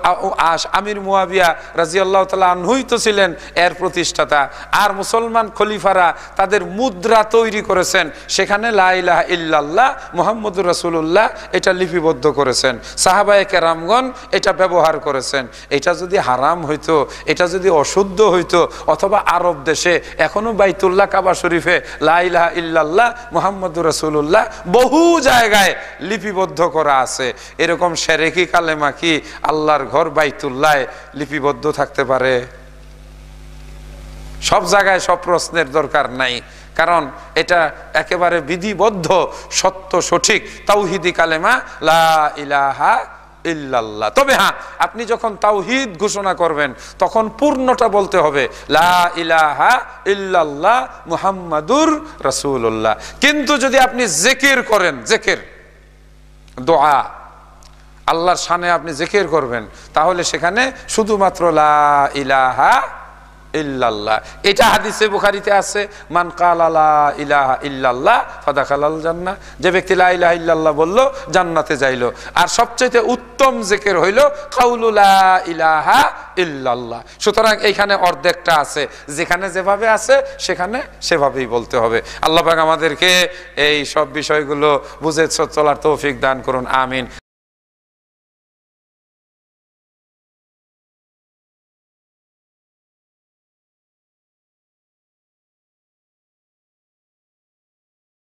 আমির মুয়াবিয়া রাদিয়াল্লাহু তাআলা আনহুই তো ছিলেন এর প্রতিষ্ঠাতা। আর মুসলমান খলিফারা তাদের মুদ্রা তৈরি করেছেন, সেখানে লা ইলাহা ইল্লাল্লাহ মুহাম্মাদুর রাসূলুল্লাহ এটা লিপিবদ্ধ করেছেন। সাহাবায়ে কেরামগণ এটা ব্যবহার করেছেন। এটা যদি হারাম হইতো, এটা যদি অশুদ্ধ হইতো, অথবা আরব দেশে এখনো বাইতুল্লাহ কাবা শরীফে লা ইলাহা ইল্লাল্লাহ মুহাম্মাদুর রাসূলুল্লাহ বহু জায়গায় লিপিবদ্ধ করা আছে, এরকম শিরকি কালেমা কি আল্লাহর ঘর বাইতুল্লাহ লিপিবদ্ধ থাকতে পারে? সব জায়গায় সব প্রশ্নের দরকার নাই, কারণ এটা একেবারে বিধিবদ্ধ সত্য সঠিক তাওহীদি কালেমা লা ইলাহা ইল্লাল্লাহ। তবে হ্যাঁ, আপনি যখন তাওহীদ ঘোষণা করবেন তখন পূর্ণটা বলতে হবে, লা ইলাহা ইল্লাল্লাহ মুহাম্মাদুর রাসূলুল্লাহ। কিন্তু যদি আপনি জিকির করেন, জিকির দোয়া, আল্লাহর শানে আপনি জিকির করবেন, তাহলে সেখানে শুধুমাত্র লা ইলাহা ইল্লাল্লাহ। এটা হাদিসে বুখারীতে আছে, মান ক্বালা লা ইলাহা ইল্লাল্লাহ ফাদাখালাল জান্নাহ, যে ব্যক্তি লা ইলাহা ইল্লাল্লাহ বলল জান্নাতে যাইল। আর সবচেয়ে উত্তম জিকির হইল কাউলু লা ইলাহা ইল্লাল্লাহ। সুতরাং এইখানে অর্ধেকটা আছে, যেখানে যেভাবে আছে সেখানে সেভাবেই বলতে হবে। আল্লাহ পাক আমাদেরকে এই সব বিষয়গুলো বুঝে চলার তৌফিক দান করুন, আমিন।